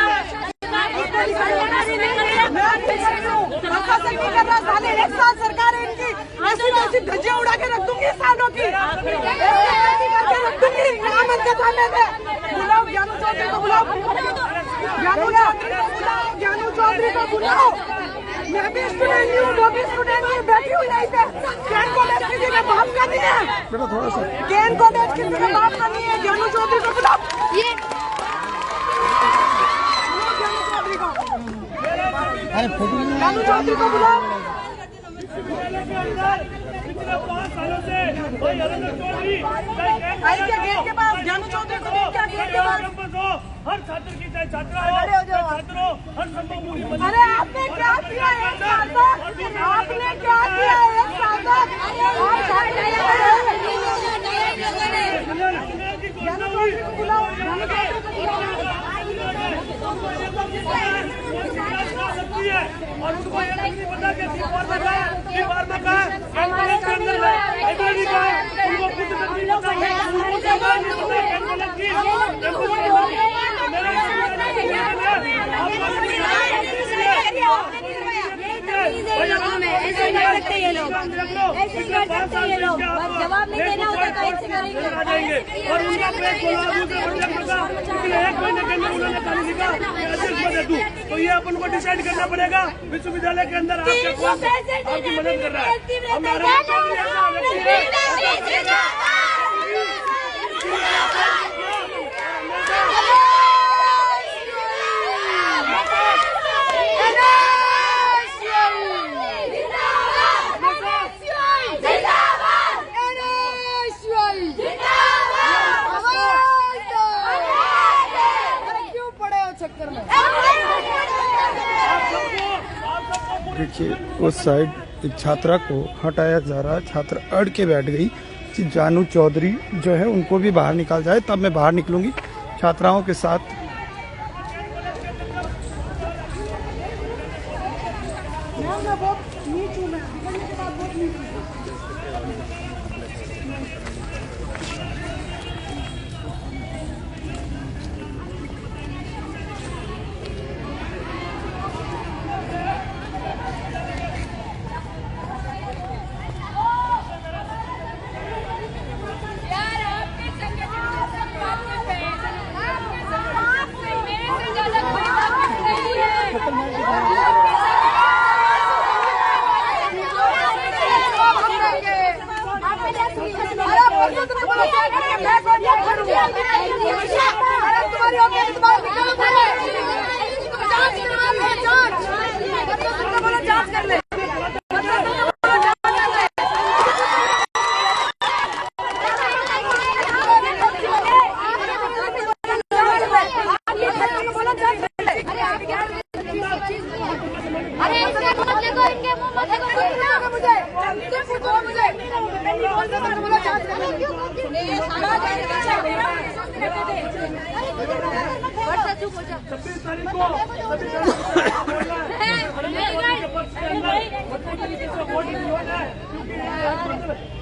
एक साल सरकार है इनकी, ऐसी तैसी धज्जियां उड़ा के रख दूंगी सालों की, रख दूंगी यहाँ मन के सामने में। बुलाओ ज्ञानू चौधरी को, बुलाओ ज्ञानू चौधरी को बुलाओ। मैं भी स्टूडेंट हूँ, वो भी स्टूडेंट है, बैठी हुई यहीं पे। केन कॉलेज किसी का बाप का नहीं है, केन कॉलेज किसी का बाप का नहीं है। ज्ञानू चौधरी को बुलाओ, अरे फोटो ज्ञानू चौधरी को बुलाओ। पिछले 5 सालों से भाई हरेंद्र चौधरी गेट के पास ज्ञानू चौधरी को गेट के पास कैंपस हो, हर छात्र की चाहे छात्रा हो, छात्र हो, हर संभव पूरी मदद। अरे आपने क्या किया है आपने क्या किया है और उनको ये नहीं पता कि दीवार में कहाँ है, दीवार में कहाँ है, कैंपस के अंदर है, लाइब्रेरी कहाँ है, उनको खुद तक नहीं पता है, उनको जगह नहीं पता है, कैंपस की, कैंपस की मेरा ऐसे नहीं कर सकते ये लोग, ऐसे नहीं कर सकते ये लोग, बस जवाब नहीं देना होता तो ऐसे करेंगे। और उनका पेट खोला दूसरे बंधक का, पिछले 1 महीने के अंदर उन्होंने खाली लिखा अध्यक्ष बने तू, तो ये अपन को डिसाइड करना पड़ेगा विश्वविद्यालय के अंदर आपकी मदद कर रहा है। हमारे देखिए उस साइड एक छात्रा को हटाया जा रहा है, छात्रा अड़ के बैठ गई कि जानू चौधरी जो है उनको भी बाहर निकाल जाए, तब मैं बाहर निकलूंगी छात्राओं के साथ।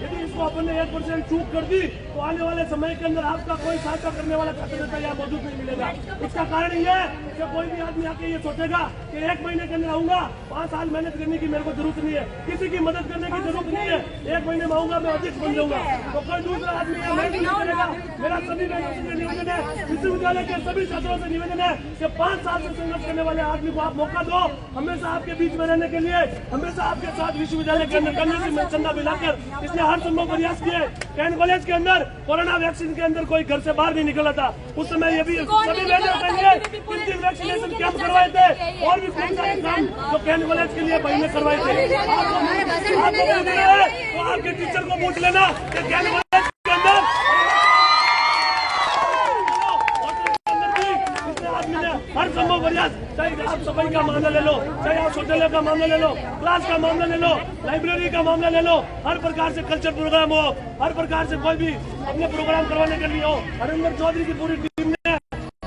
यदि इसको अपन ने 1% चूक कर दी तो आने वाले समय के अंदर आपका कोई सहायता करने वाला छात्र नेता यहाँ मौजूद नहीं मिलेगा। इसका कारण ये है कि कोई भी आदमी आके ये सोचेगा कि 1 महीने के अंदर आऊंगा, 5 साल मेहनत करने की मेरे को जरूरत नहीं है, किसी की मदद करने की जरूरत नहीं है, 1 महीने में आऊंगा मैं अध्यक्ष बन जाऊंगा, तो कोई दूसरा आदमी मेहनत नहीं करेगा। मेरा सभी बहनों से निवेदन है, विश्वविद्यालय के सभी छात्रों से निवेदन है कि 5 साल से संघर्ष करने वाले आदमी को आप मौका दो, हमेशा आपके बीच में रहने के लिए, हमेशा आपके साथ विश्वविद्यालय के अंदर करने से चंदा मिलाकर इसने हर संभव प्रयास किए। कैंट कॉलेज के अंदर कोरोना वैक्सीन के अंदर कोई घर से बाहर नहीं निकला था, उस समय ये भी सभी बहनों के लिए 3 वैक्सीनेशन कैंप करवाए थे और भी बहुत सारे काम जो कैंट कॉलेज के लिए भाई ने करवाए थे। तो आपके टीचर को पूछ लेना कि कैंट कॉलेज के अंदर हर संभव प्रयास, चाहे आप सफाई का मामला ले लो, चाहे आप शौचालय का मामला ले लो, क्लास का मामला ले लो, लाइब्रेरी का मामला ले लो, हर प्रकार से कल्चर प्रोग्राम हो, हर प्रकार से कोई भी अपने प्रोग्राम करवाने के लिए हो, हरेंद्र चौधरी की पूरी टीम ने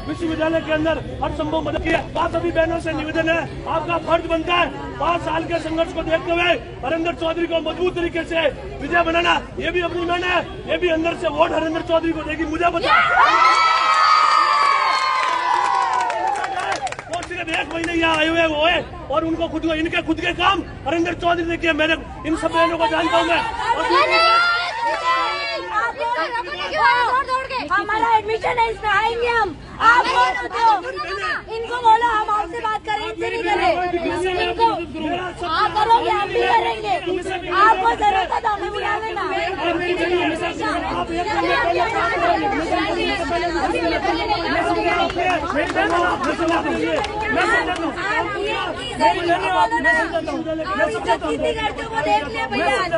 विश्वविद्यालय के अंदर हर संभव मदद की है। आप सभी बहनों से निवेदन है, आपका फर्ज बनता है 5 साल के संघर्ष को देखते हुए हरेंद्र चौधरी को मजबूत तरीके से विजय बनाना। ये भी अपनी मेहनत है, ये भी अंदर से वोट हरेंद्र चौधरी को देगी। मुझे बता 1 महीने यहाँ आए हुए वो है और उनको खुद को इनके खुद के काम हरेंद्र चौधरी ने किया। मैंने इन सब बहनों को जानता हूँ मैं। हमारा एडमिशन है, इसमें आएंगे हम। आप इनको बोलो हम आपसे बात करें, इनसे नहीं करें। इनको आप करोगे, हम भी करेंगे। आपको जरूरत है तो हमें बुला लेना। धन्यवाद मैं समझाता हूँ लड़कियों को देख लिया भैया, आज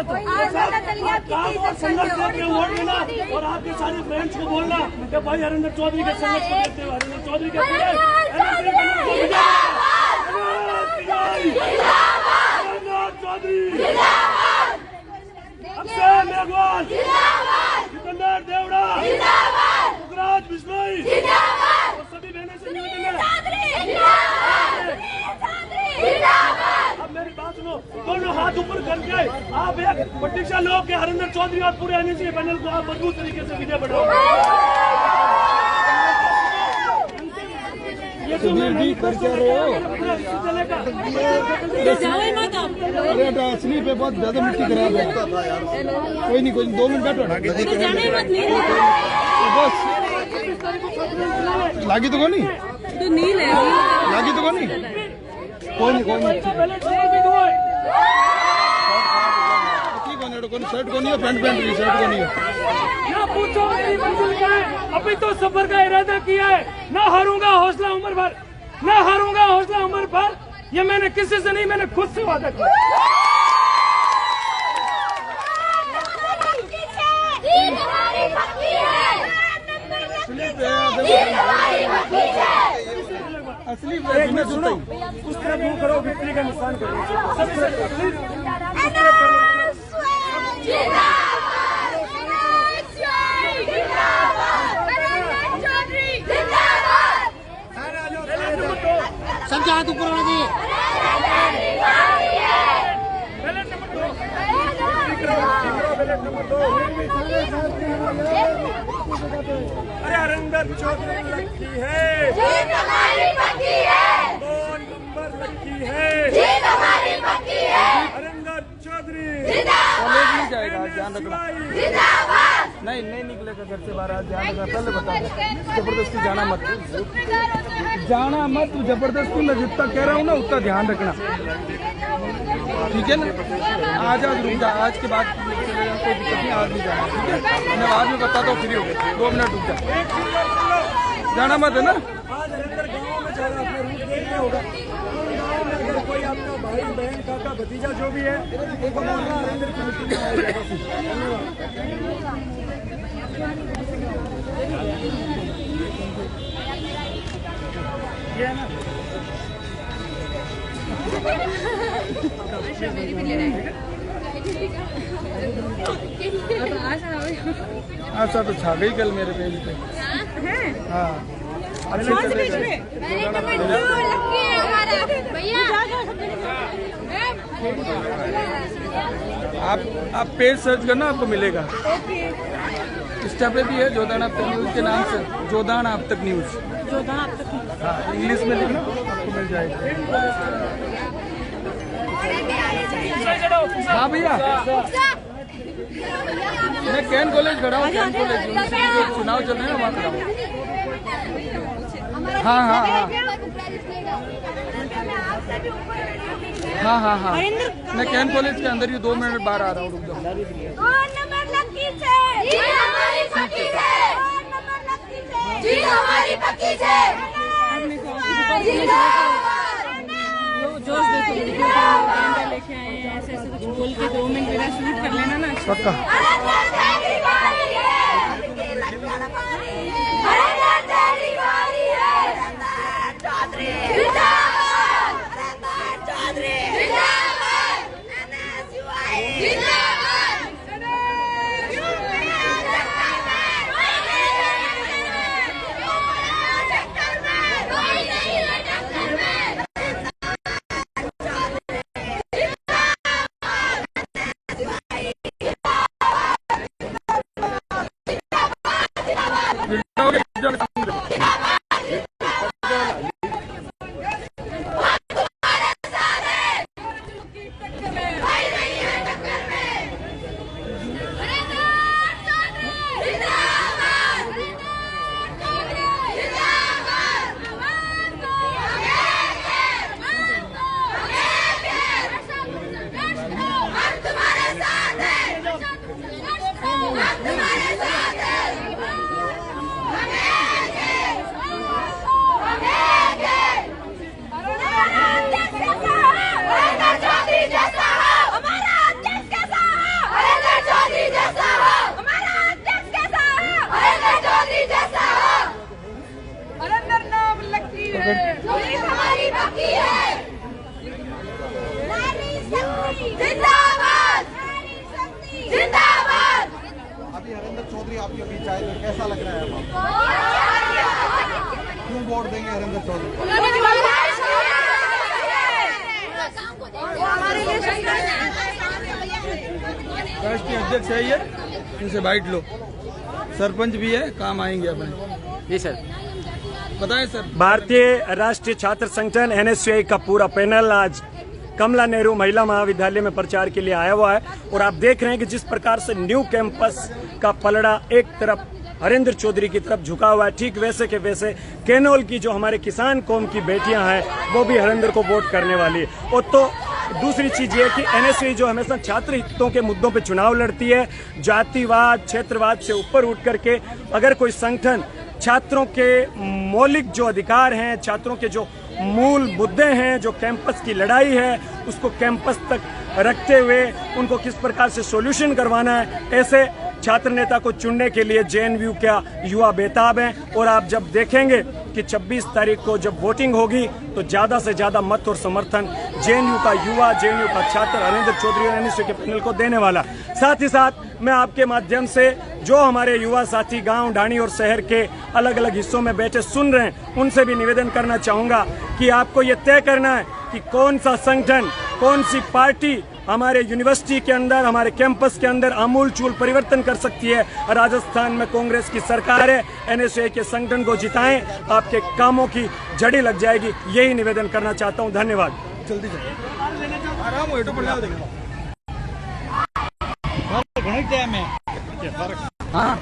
पता चल गया आप कितनी इज्जत करते हो। वोट देना और आपके सारे फ्रेंड्स को बोलना कि भाई हरिंदर चौधरी के संघर्ष को देखते हुए हरिंदर चौधरी के अक्षय मेघवाल, सिकंदर देवड़ा, मुखराज बिश्नोई और सभी बहनों से निवेदन है। अब मेरी बात सुनो, दोनों हाथ ऊपर करके आप एक प्रतीक्षा लो कि हरिंदर चौधरी और पूरे एनएसए पैनल को आप मजबूत तरीके से विजय बढ़ाओ। ये तो मैं नहीं कर रहे हो चलेगा। अरे असली पे बहुत ज्यादा मिट्टी खराब है। कोई नहीं 2 मिनट बैठो। बस लागी तो नहीं लागी तो नहीं कोई नहीं शर्ट को नहीं है पैंट शर्ट को नहीं है ना पूछो मेरी मंजिल क्या है, अभी तो सफर का इरादा किया है। ना हारूंगा हौसला उम्र भर, ना हारूंगा हौसला उम्र भर। ये मैंने किसी से नहीं, मैंने खुद से वादा किया। असली सुनो, उस तरफ मुंह करो, विक्ट्री का निशान करो। सबके हाथ ऊपर होना चाहिए। अरे हरिंदर चौधरी लकी है, 2 नंबर लकी है, हरिंदर चौधरी कॉलेज नहीं जाएगा, ध्यान रखना। नहीं निकलेगा घर से बाहर, ध्यान रखना। पहले बता दो, जबरदस्ती जाना मत, तू जबरदस्ती। मैं जितना कह रहा हूँ ना उतना ध्यान रखना, ठीक है ना। आज रुक जा, आज के बाद कोई दिक्कत नहीं, आज नहीं जाना, ठीक है। मैं बाद में बताता हूँ, फ्री हो गया 2 मिनट रुक जा, जाना मत है ना। आज हरिंदर गाँव में जा रहा, अपना रूट देखना होगा। गाँव में अगर कोई आपका भाई बहन काका भतीजा जो भी है, एक हरिंदर की मीटिंग में आएगा। ये ना अच्छा तो छा गई कल मेरे पेज पे। हाँ अच्छे आप पेज सर्च करना, आपको मिलेगा। इंस्टा पे भी है जोधान अब तक न्यूज के नाम से, जोधान अब तक न्यूज। हाँ इंग्लिश में लिखना, आपको मिल जाएगा। हाँ भैया, मैं कैन कॉलेज खड़ा हूँ, कैन कॉलेज चुनाव चल रहे हैं ना, वहाँ खड़ा हूँ। हाँ मैं कैन कॉलेज के अंदर ही 2 मिनट बाहर आ रहा हूँ, रुक जाओ। जोश देखो, लेके आए हैं ऐसे कुछ बोल के 2 मिनट मेरा शूट कर लेना ना। पक्का आपके बीच आए तो कैसा लग रहा है आपको? क्यों वोट देंगे हरेंद्र चौधरी? राष्ट्रीय अध्यक्ष है ये, इनसे बाइट लो। सरपंच भी है, काम आएंगे अपने। जी सर, बताएं सर। भारतीय राष्ट्रीय छात्र संगठन NSUI का पूरा पैनल आज कमला नेहरू महिला महाविद्यालय में प्रचार के लिए आया हुआ है और आप देख रहे हैं कि जिस प्रकार से न्यू कैंपस का पलड़ा एक तरफ हरेंद्र चौधरी की तरफ झुका हुआ है, ठीक वैसे के वैसे कैनोल की जो हमारे किसान कौम की बेटियां हैं वो भी हरेंद्र को वोट करने वाली है। और तो दूसरी चीज ये कि NSUI जो हमेशा छात्र हितों के मुद्दों पे चुनाव लड़ती है, जातिवाद क्षेत्रवाद से ऊपर उठ करके अगर कोई संगठन छात्रों के मौलिक जो अधिकार हैं, छात्रों के जो मूल मुद्दे हैं, जो कैंपस की लड़ाई है, उसको कैंपस तक रखते हुए उनको किस प्रकार से सॉल्यूशन करवाना है, ऐसे छात्र नेता को चुनने के लिए JNU का युवा बेताब हैं। और आप जब देखेंगे कि 26 तारीख को जब वोटिंग होगी तो ज्यादा से ज्यादा मत और समर्थन JNU का युवा, JNU का छात्र हरेंद्र चौधरी और NSUI के पैनल को देने वाला। साथ ही साथ मैं आपके माध्यम से जो हमारे युवा साथी गांव, ढाणी और शहर के अलग अलग हिस्सों में बैठे सुन रहे हैं, उनसे भी निवेदन करना चाहूंगा कि आपको ये तय करना है कि कौन सा संगठन, कौन सी पार्टी हमारे यूनिवर्सिटी के अंदर, हमारे कैंपस के अंदर आमूलचूल परिवर्तन कर सकती है। राजस्थान में कांग्रेस की सरकार है, NSUI के संगठन को जिताएं, आपके कामों की जड़ी लग जाएगी। यही निवेदन करना चाहता हूं। धन्यवाद। जल्दी आराम हो, पड़ जाओ देखें। हाँ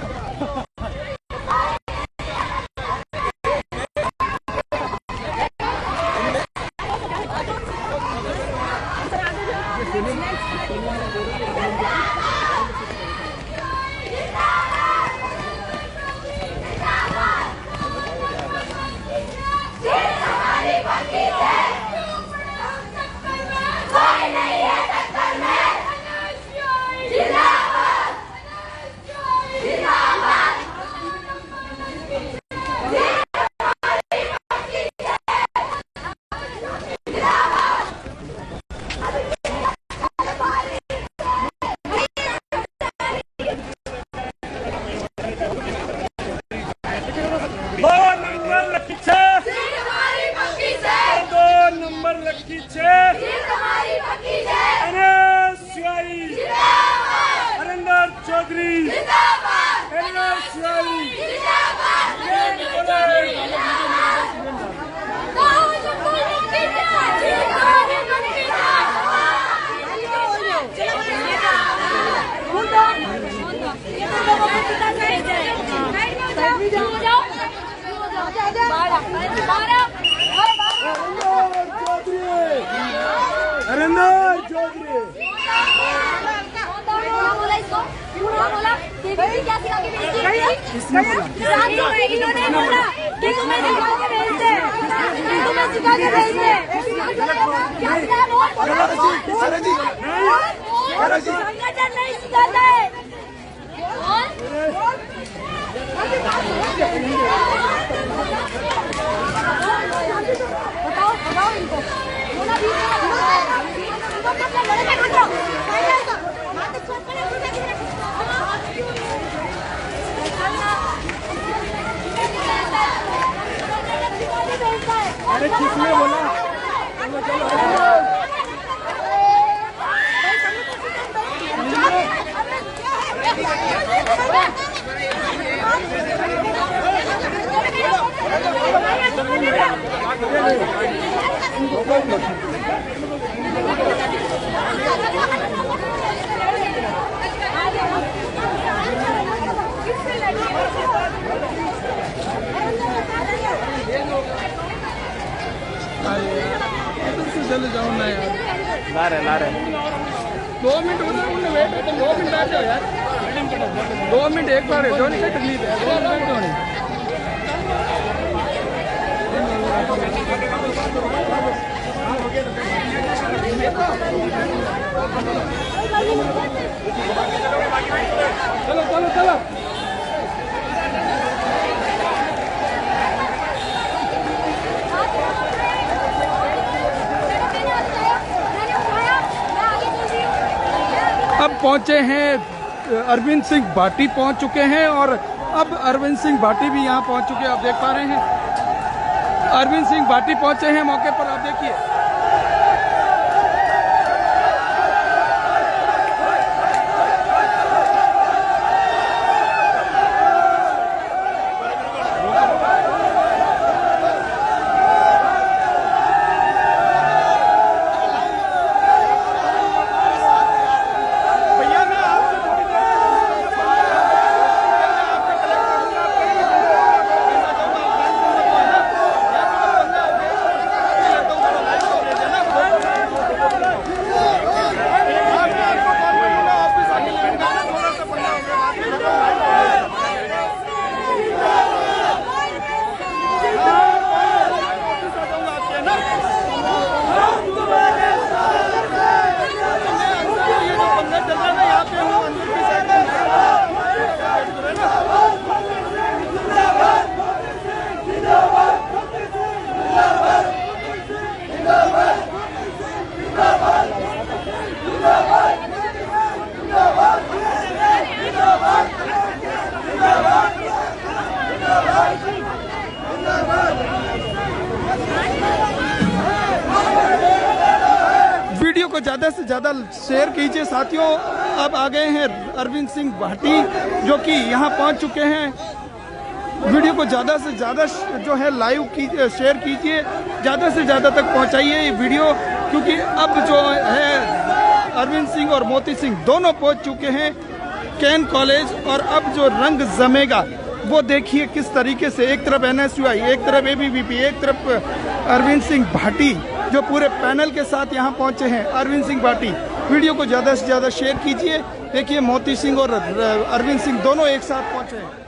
चले जाओ ना यार, ला रहे 2 मिनट उधर वेट 2 मिनट बैठ जाओ यार, 2 मिनट एक बार जो नहीं तकलीफ है 2 मिनट होने। चलो चलो चलो अब पहुंचे हैं अरविंद सिंह भाटी पहुंच चुके हैं और अब अरविंद सिंह भाटी भी यहां पहुंच चुके हैं। आप देख पा रहे हैं अरविंद सिंह भाटी पहुंचे हैं मौके पर। आप देखिए वीडियो को ज्यादा से ज्यादा शेयर कीजिए साथियों। अब आ गए हैं अरविंद सिंह भाटी जो कि यहाँ पहुँच चुके हैं। वीडियो को ज्यादा से ज्यादा जो है लाइव कीजिए, शेयर कीजिए, ज्यादा से ज्यादा तक पहुँचाइए ये वीडियो, क्योंकि अब जो है अरविंद सिंह और मोती सिंह दोनों पहुँच चुके हैं कैन कॉलेज। और अब जो रंग जमेगा वो देखिए किस तरीके से, एक तरफ NSUI, एक तरफ ABVP, एक तरफ अरविंद सिंह भाटी जो पूरे पैनल के साथ यहाँ पहुँचे हैं। अरविंद सिंह भाटी, वीडियो को ज़्यादा से ज़्यादा शेयर कीजिए। देखिए मोती सिंह और अरविंद सिंह दोनों एक साथ पहुँचे हैं।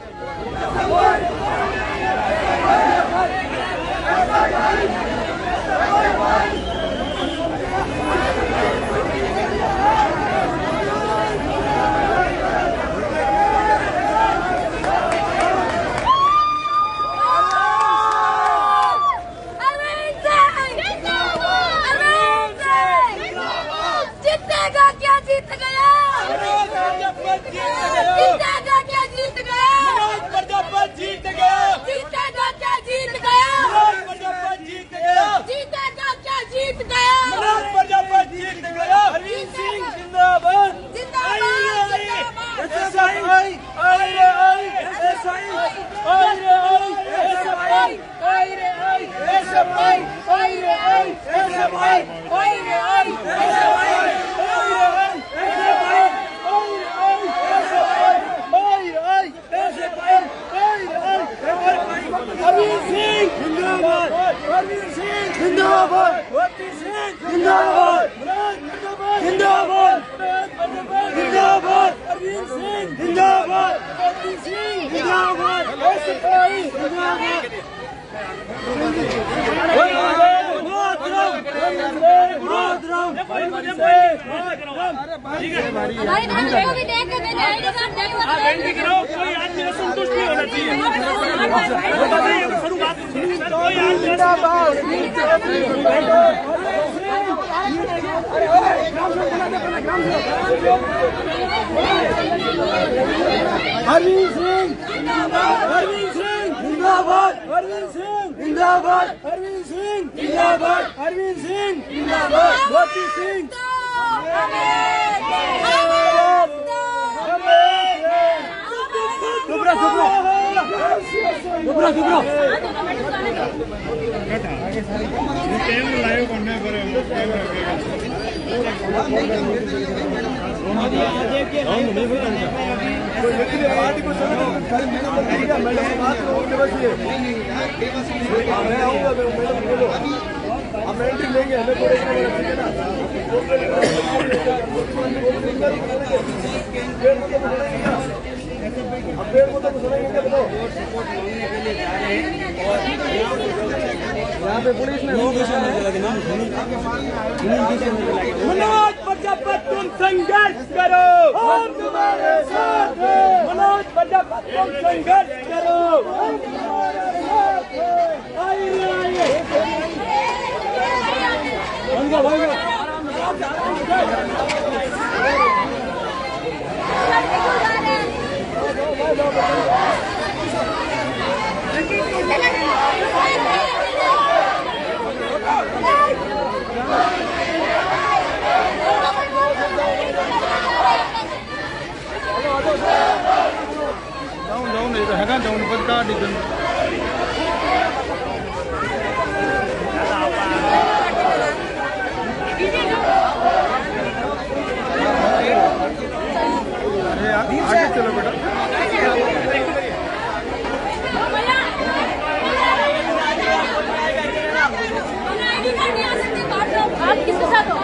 मनोज प्रजापति तुम संघर्ष करो, हम तुम्हारे साथ हैं। मनोज प्रजापति तुम संघर्ष करो, हम तुम्हारे साथ हैं। आइए आइए हैगा डाउन बदका डिजन अरे आगे चलो बेटा आप किसके साथ हो?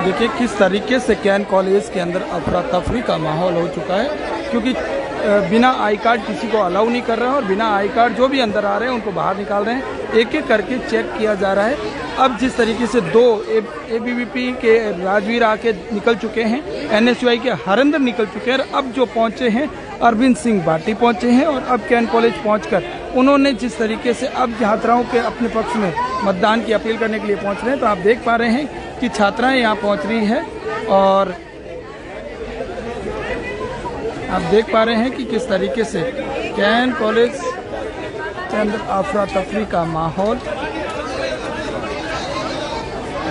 देखिए किस तरीके से कैन कॉलेज के अंदर अफरा तफरी का माहौल हो चुका है, क्योंकि बिना आई कार्ड किसी को अलाउ नहीं कर रहे हैं और बिना आई कार्ड जो भी अंदर आ रहे हैं उनको बाहर निकाल रहे हैं। एक एक करके चेक किया जा रहा है। अब जिस तरीके से दो एबीवीपी के राजवीर आके निकल चुके हैं, एनएसयूआई के हरिंदर निकल चुके हैं, अब जो पहुंचे हैं अरविंद सिंह भाटी पहुंचे हैं और अब कैन कॉलेज पहुंचकर उन्होंने जिस तरीके से अब छात्राओं के अपने पक्ष में मतदान की अपील करने के लिए पहुंच रहे हैं, तो आप देख पा रहे हैं कि छात्राएं यहाँ पहुंच रही है और आप देख पा रहे हैं कि किस तरीके से कैन कॉलेज के अंदर अफरा तफरी का माहौल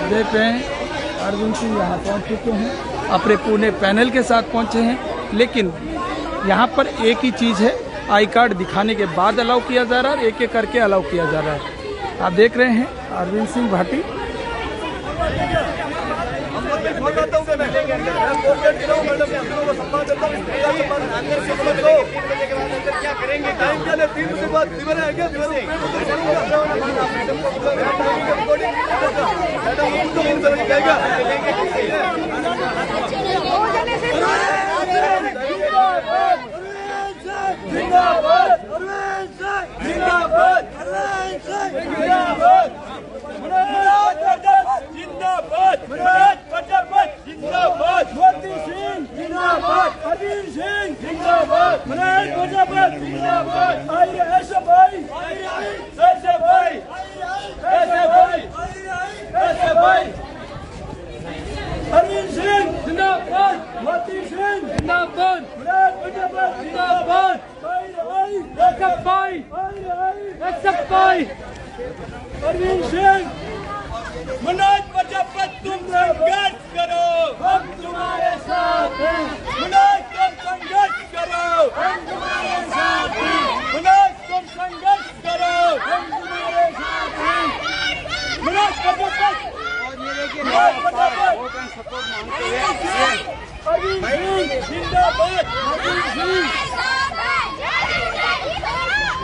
देख रहे हैं। अरविंद सिंह यहाँ पहुँच चुके हैं, अपने पूरे पैनल के साथ पहुँचे हैं, लेकिन यहाँ पर एक ही चीज़ है, आई कार्ड दिखाने के बाद अलाउ किया जा रहा है और एक एक करके अलाउ किया जा रहा है। आप देख रहे हैं अरविंद सिंह भाटी। क्या करेंगे? टाइम क्या 3 बजे बाद दिवाली है क्या? दिवाली अरविंद सिंह, मनोज प्रजापति, तुम संघर्ष करो, हम तुम्हारे साथ हैं। मनोज तुम संघर्ष करो, हम तुम्हारे साथ हैं। मनोज तुम संघर्ष करो, हम तुम्हारे साथ हैं। मनोज प्रजापति, मनोज प्रजापति, अरविंद सिंह जिंदाबाद।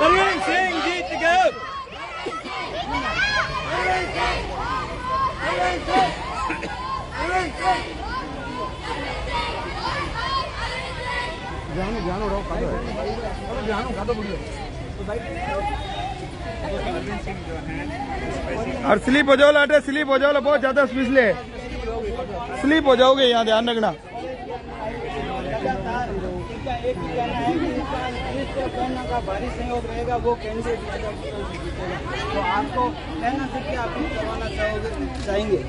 अरविंद सिंह जीत गए। और स्लिप हो जाओ लाटे, स्लिप हो जाओ, बहुत ज्यादा स्पीड है, स्लिप हो जाओगे, यहाँ ध्यान रखना। एक ही कहना है कि जिसको पहनना का भारी सहयोग रहेगा वो कैंडिडेट जीतेगा। तो आपको कहना से क्या अपील करवाना चाहेंगे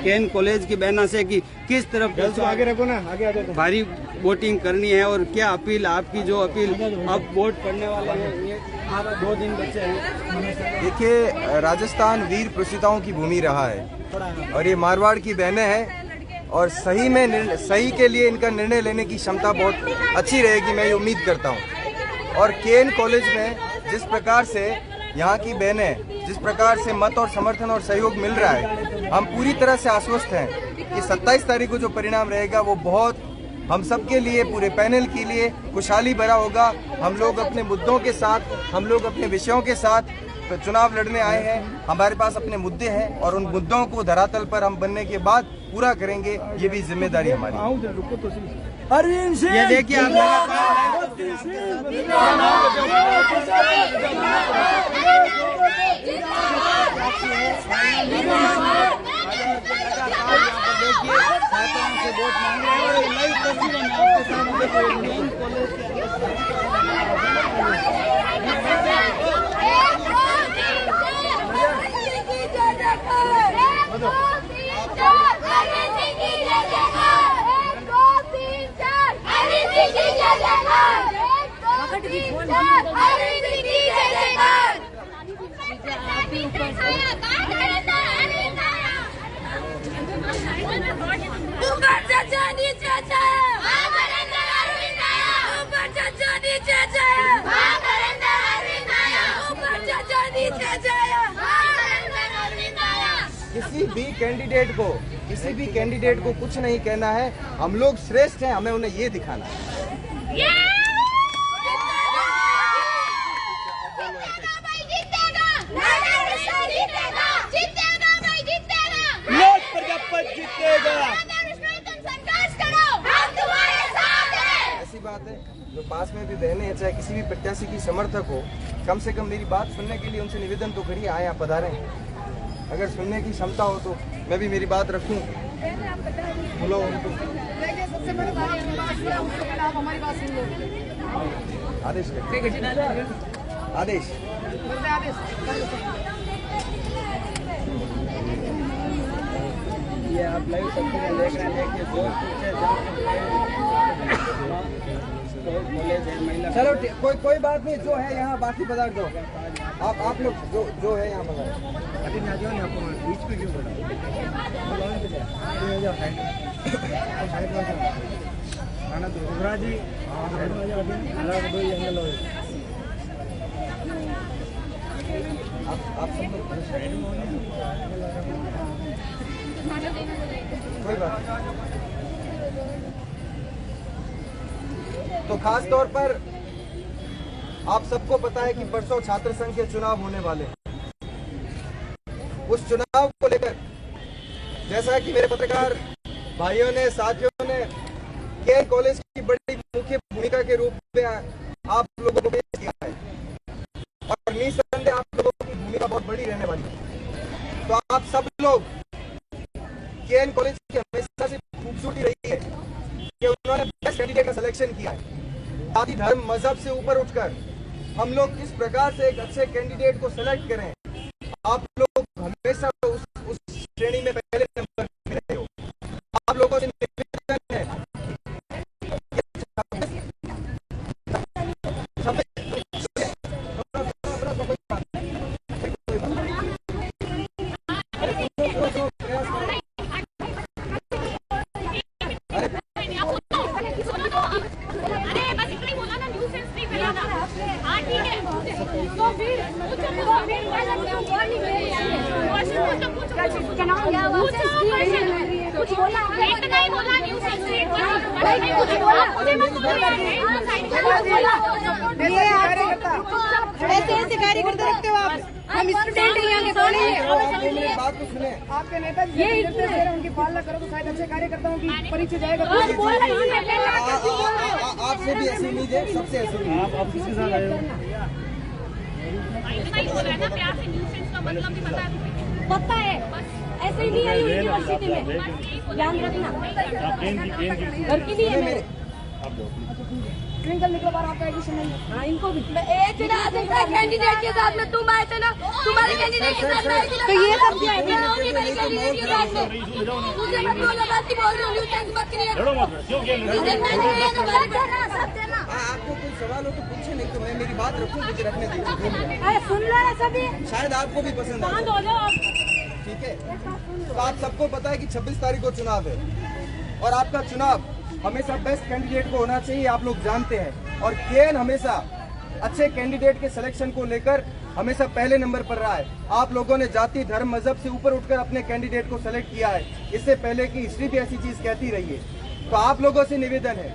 केन कॉलेज की बहना से कि किस तरफ आगे रखो ना, आगे भारी वोटिंग करनी है और क्या अपील आपकी जो अपील अब वोट करने वाले हैं, ये 2 दिन बचे हैं। देखिए, राजस्थान वीर प्रसिद्धाओं की भूमि रहा है और ये मारवाड़ की बहनें हैं और सही के लिए इनका निर्णय लेने की क्षमता बहुत अच्छी रहेगी, मैं ये उम्मीद करता हूँ। और केन कॉलेज में जिस प्रकार से यहाँ की बहनें जिस प्रकार से मत और समर्थन और सहयोग मिल रहा है, हम पूरी तरह से आश्वस्त हैं कि 27 तारीख को जो परिणाम रहेगा वो बहुत हम सब के लिए, पूरे पैनल के लिए खुशहाली भरा होगा। हम लोग अपने मुद्दों के साथ, हम लोग अपने विषयों के साथ चुनाव लड़ने आए हैं। हमारे पास अपने मुद्दे हैं और उन मुद्दों को धरातल पर हम बनने के बाद पूरा करेंगे, ये भी जिम्मेदारी हमारी। अरविंद सिंह, ये देखिए से वोट मांग रहे हैं और नई तस्वीरें में आपके सामने किसी भी कैंडिडेट को कुछ नहीं कहना है। हम लोग श्रेष्ठ हैं, हमें उन्हें ये दिखाना है। ऐसी बात है, जो पास में भी बहने हैं, चाहे किसी भी प्रत्याशी की समर्थक हो, कम से कम मेरी बात सुनने के लिए उनसे निवेदन तो करिए, आए आप पधारें। अगर सुनने की क्षमता हो तो मैं भी मेरी बात रखूं। बोलो उनको। आदेश आदेश ये आप लाइव तस्वीरें देख रहे हैं कि चलो कोई बात नहीं, जो है यहाँ बाकी पदार्थ दो आप लोग जो है यहाँ बीच में क्यों जी आप सब कोई बात नहीं। तो खास तौर पर आप सबको पता है कि परसों छात्र संघ के चुनाव होने वाले हैं। उस चुनाव को लेकर जैसा कि मेरे पत्रकार भाइयों ने, साथियों ने केन कॉलेज की बड़ी मुख्य भूमिका के रूप में आप लोगों को पेश किया है और निसंदेह आप लोगों की भूमिका बहुत बड़ी रहने वाली है। तो आप सब लोग केन कॉलेज की हमेशा से खूबसूरती रही है कि उन्होंने बेस्ट कैंडिडेट का सिलेक्शन किया है। जाति धर्म मजहब से ऊपर उठकर हम लोग किस प्रकार से एक अच्छे कैंडिडेट को सिलेक्ट करें, आप लोग हमेशा उस श्रेणी में पहले नंबर पे रहे हो। आप लोगों से निवेदन है ऐसे कार्यकर्ता रखते हो आप। हम स्टूडेंट हैं, बात तो सुने। आपके नेता उनकी पालना करो तो शायद अच्छे कार्यकर्ताओं की परिचय जाएगा। आपसे भी ऐसी उम्मीद है, सबसे ऐसी उम्मीद। आप किसके साथ आए हो? पता है, ऐसे ही नहीं आई यूनिवर्सिटी में, ध्यान रखना। घर के लिए ट्विंकल निकलो बाहर, आपका एडिशन नहीं है। हाँ, इनको भी एक कैंडिडेट के साथ में तुम आए थे ना, तुम्हारे कैंडिडेट के साथ में तो ये सब क्या है? मैं होंगी मेरे कैंडिडेट के साथ में, मुझे मत बोलो, गलती बोल रही हूँ, टेंशन मत करिए। आपको कोई सवाल हो तो पूछे, नहीं तो मैं मेरी बात रखूं, मुझे रखने दीजिए। अरे सुन लो ना सभी, शायद आपको भी पसंद आ शांत हो जाओ। ठीक है, तो आप सबको पता है कि 26 तारीख को चुनाव है और आपका चुनाव हमेशा बेस्ट कैंडिडेट को होना चाहिए, आप लोग जानते हैं। और केएन हमेशा अच्छे कैंडिडेट के सिलेक्शन को लेकर हमेशा पहले नंबर पर रहा है। आप लोगों ने जाति, धर्म, मजहब से ऊपर उठकर अपने कैंडिडेट को सेलेक्ट किया है। इससे पहले की हिस्ट्री भी ऐसी चीज कहती रही है। तो आप लोगों से निवेदन है,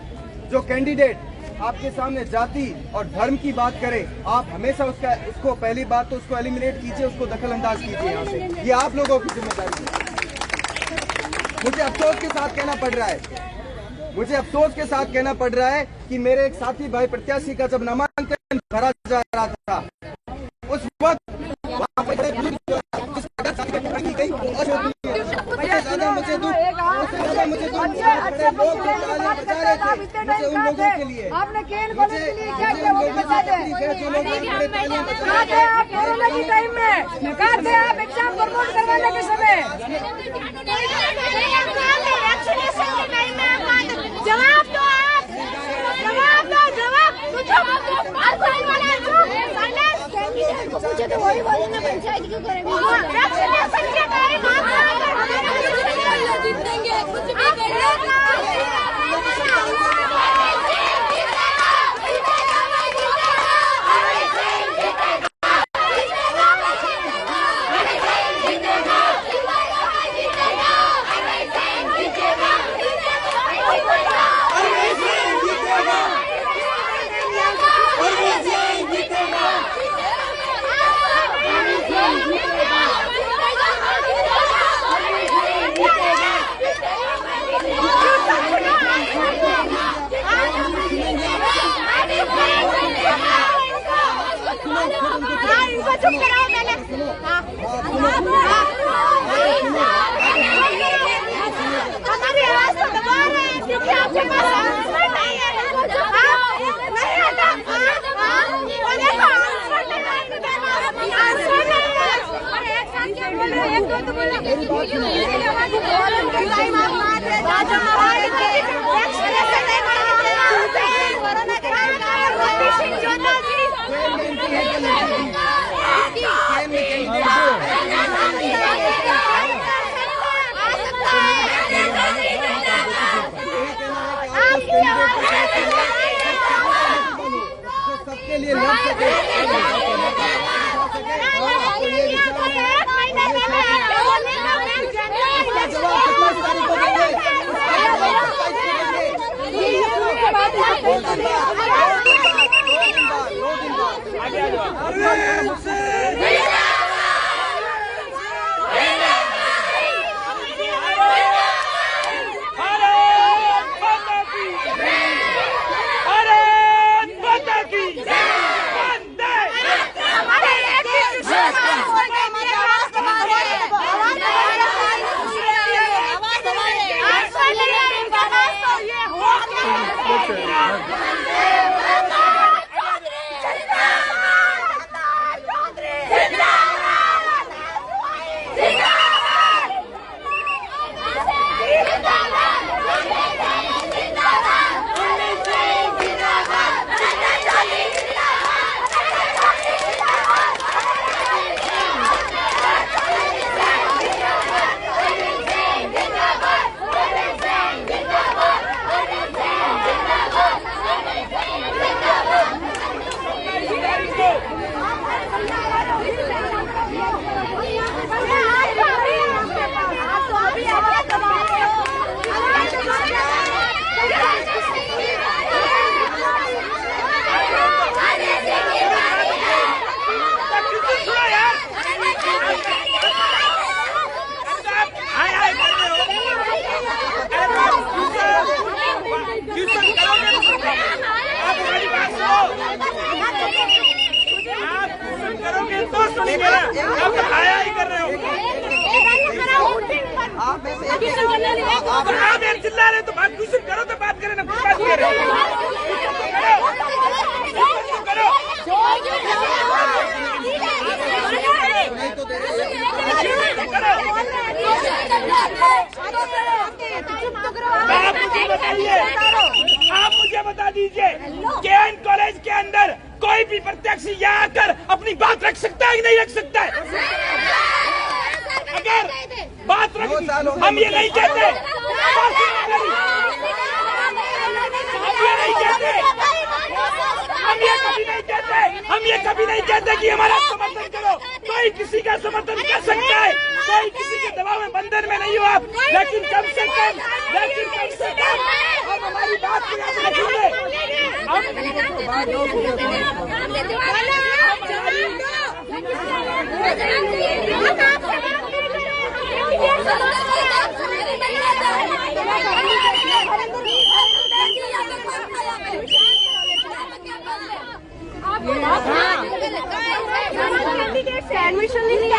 जो कैंडिडेट आपके सामने जाति और धर्म की बात करे, आप हमेशा उसको पहली बात तो उसको एलिमिनेट कीजिए, उसको दखल अंदाज कीजिए यहाँ से। ये आप लोगों की जिम्मेदारी है। मुझे अफसोस के साथ कहना पड़ रहा है, मुझे अफसोस के साथ कहना पड़ रहा है कि मेरे एक साथी भाई प्रत्याशी का जब नामांकन भरा जा रहा था, उस वक्त वहाँ पर मुझे दुख मुझे उन लोगों के लिए, आपने केएन कॉलेज के लिए क्या किया वो बता दें। कहाँ थे आप कोरोना की टाइम में? कहाँ थे आप एग्जाम प्रमोट करवाने के समय? जवाब दो आप, जवाब दो, जवाब पूछे तो वही बोले ना, पंचायत क्यों करेंगे? चुप कराओ मैंने। हमारी आवाज तो दबा रहे हैं क्योंकि आपके पास आंसर नहीं है। नहीं आता, आंसर नहीं है। अरे एक साथ क्या बोल रहे हैं? एक दो तो बोले सबके लिए लड़ सके, आप चिल्ला रहे तो बात करो, तो बात करें ना, बात करें। कोई भी प्रत्याशी यहाँ आकर अपनी बात रख सकता है कि नहीं रख सकता है? अगर बात रख, हम ये नहीं कहते, हम ये कभी नहीं कहते कि हमारा समर्थन करो। कोई किसी का समर्थन कर सकता है, कोई किसी के दबाव में बंधन में नहीं हो आप, लेकिन कम से कम हम हमारी बात को याद रखेंगे। एडमिशन नहीं है,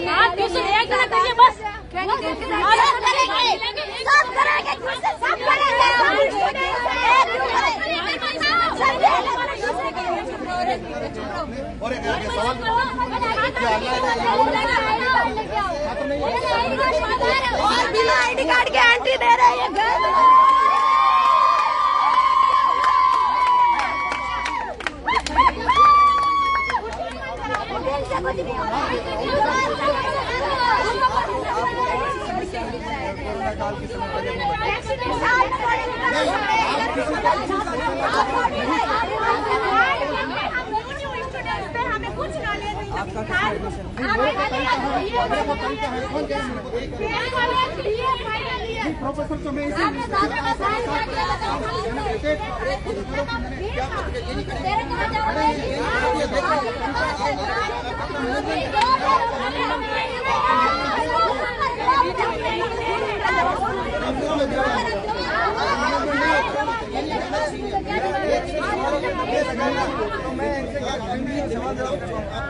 आप बस और बिना आईडी कार्ड के एंट्री दे रहे हैं। हमें कुछ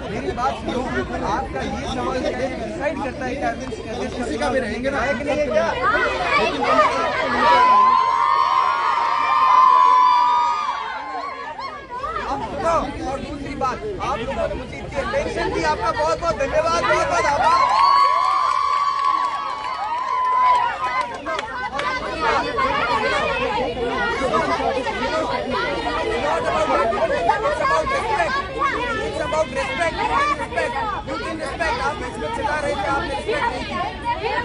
मेरी बात सुनो, आपका ये सवाल डिसाइड करता है क्या किसी का भी रहेंगे ना कि नहीं है क्या? आप सुनो, और दूसरी बात, आप लोगों ने मुझे इतनी अटेंशन दी, आपका बहुत बहुत धन्यवाद, बहुत बहुत आभार। About respect, respect, you can respect. आप इसमें चला रहे थे, आपने respect नहीं की,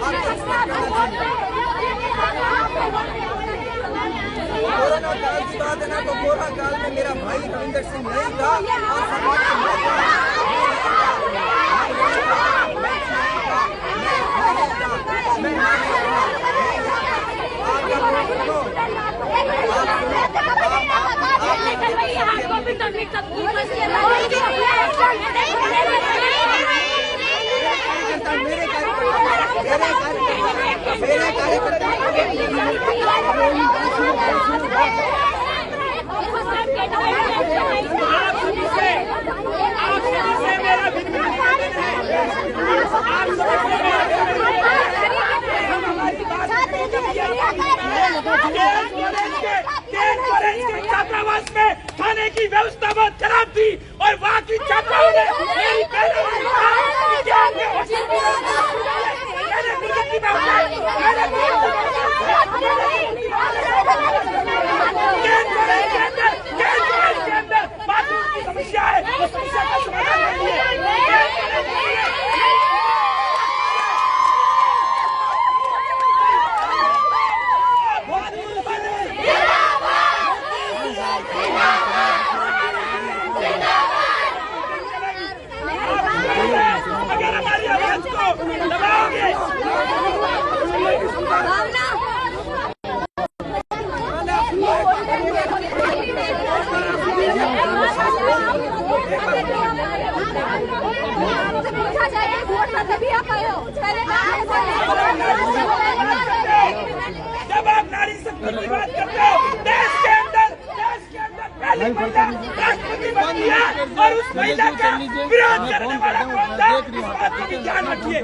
आपको respect करना चाहिए। कोरोना काल की बात है ना, तो कोरोना काल में मेरा भाई रविंदर सिंह नहीं था और समाज छात्रावास में खाने की व्यवस्था बहुत खराब थी और वहाँ की छात्राओं ने समस्या है, उस समस्या का समाधान नहीं है। अगर हमारी आवाज को दबाओगे जब आप नारी शक्ति की बात करते हो, देश के अंदर पहली महिला राष्ट्रपति बनती है और उस महिला का विरोध करने वाला कौन था, इस बात का ध्यान रखिए।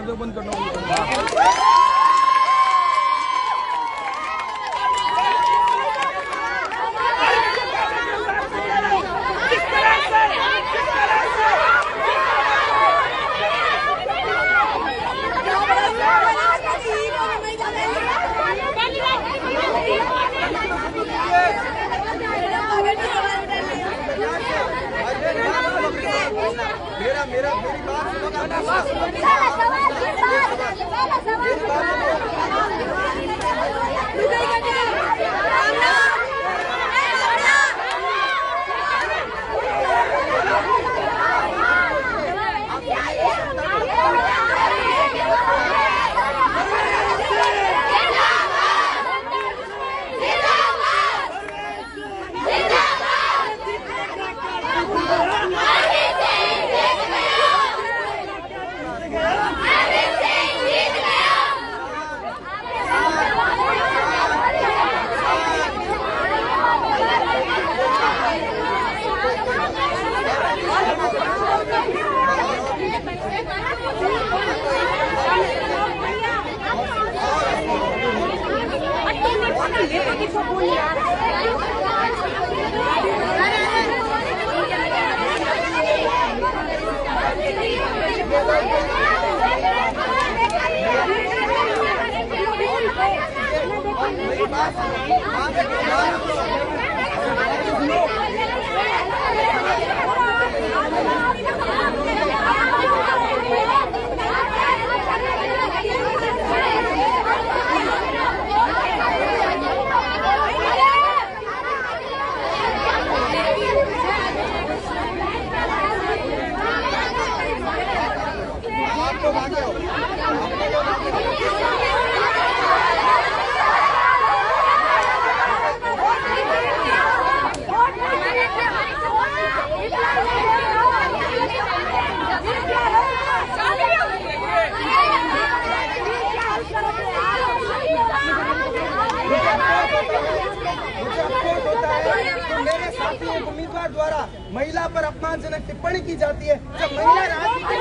उम्मीदवार द्वारा महिला पर अपमानजनक टिप्पणी की जाती है। जब महिला राजनीति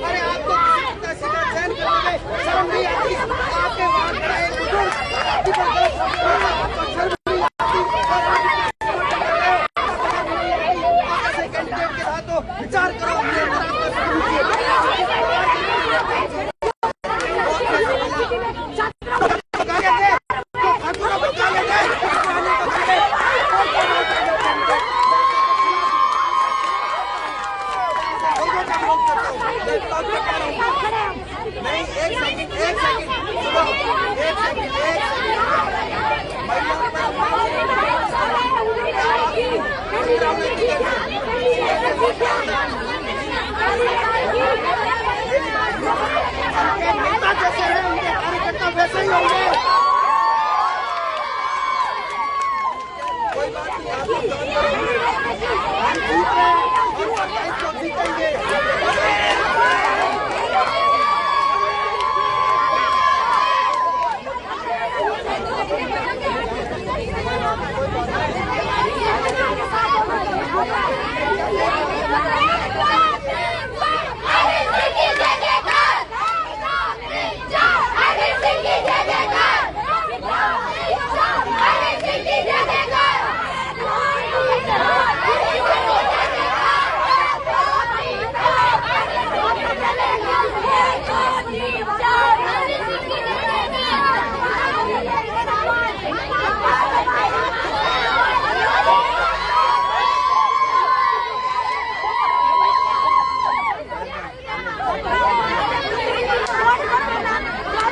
अरे आपको चयन करोगे, शर्म नहीं आती? आपके वहां खड़ा एक कैंडिडेट के साथ तो विचार करो। नहीं, एक सेकंड नेता जैसे हैं उनके कार्यकर्ता वैसे ही होंगे। कोई बात नहीं, आप जीतेंगे।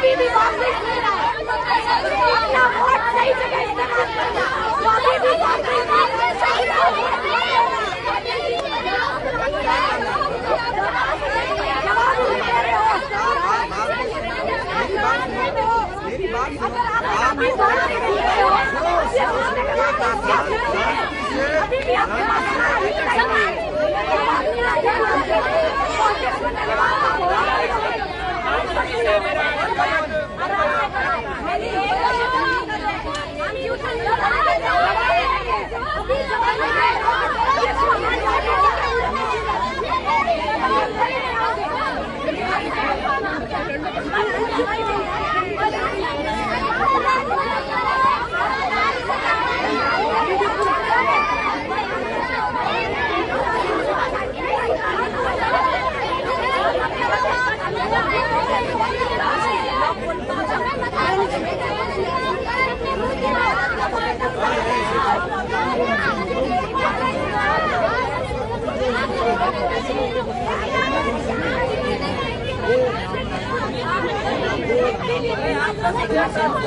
मेरी महाविद्यालय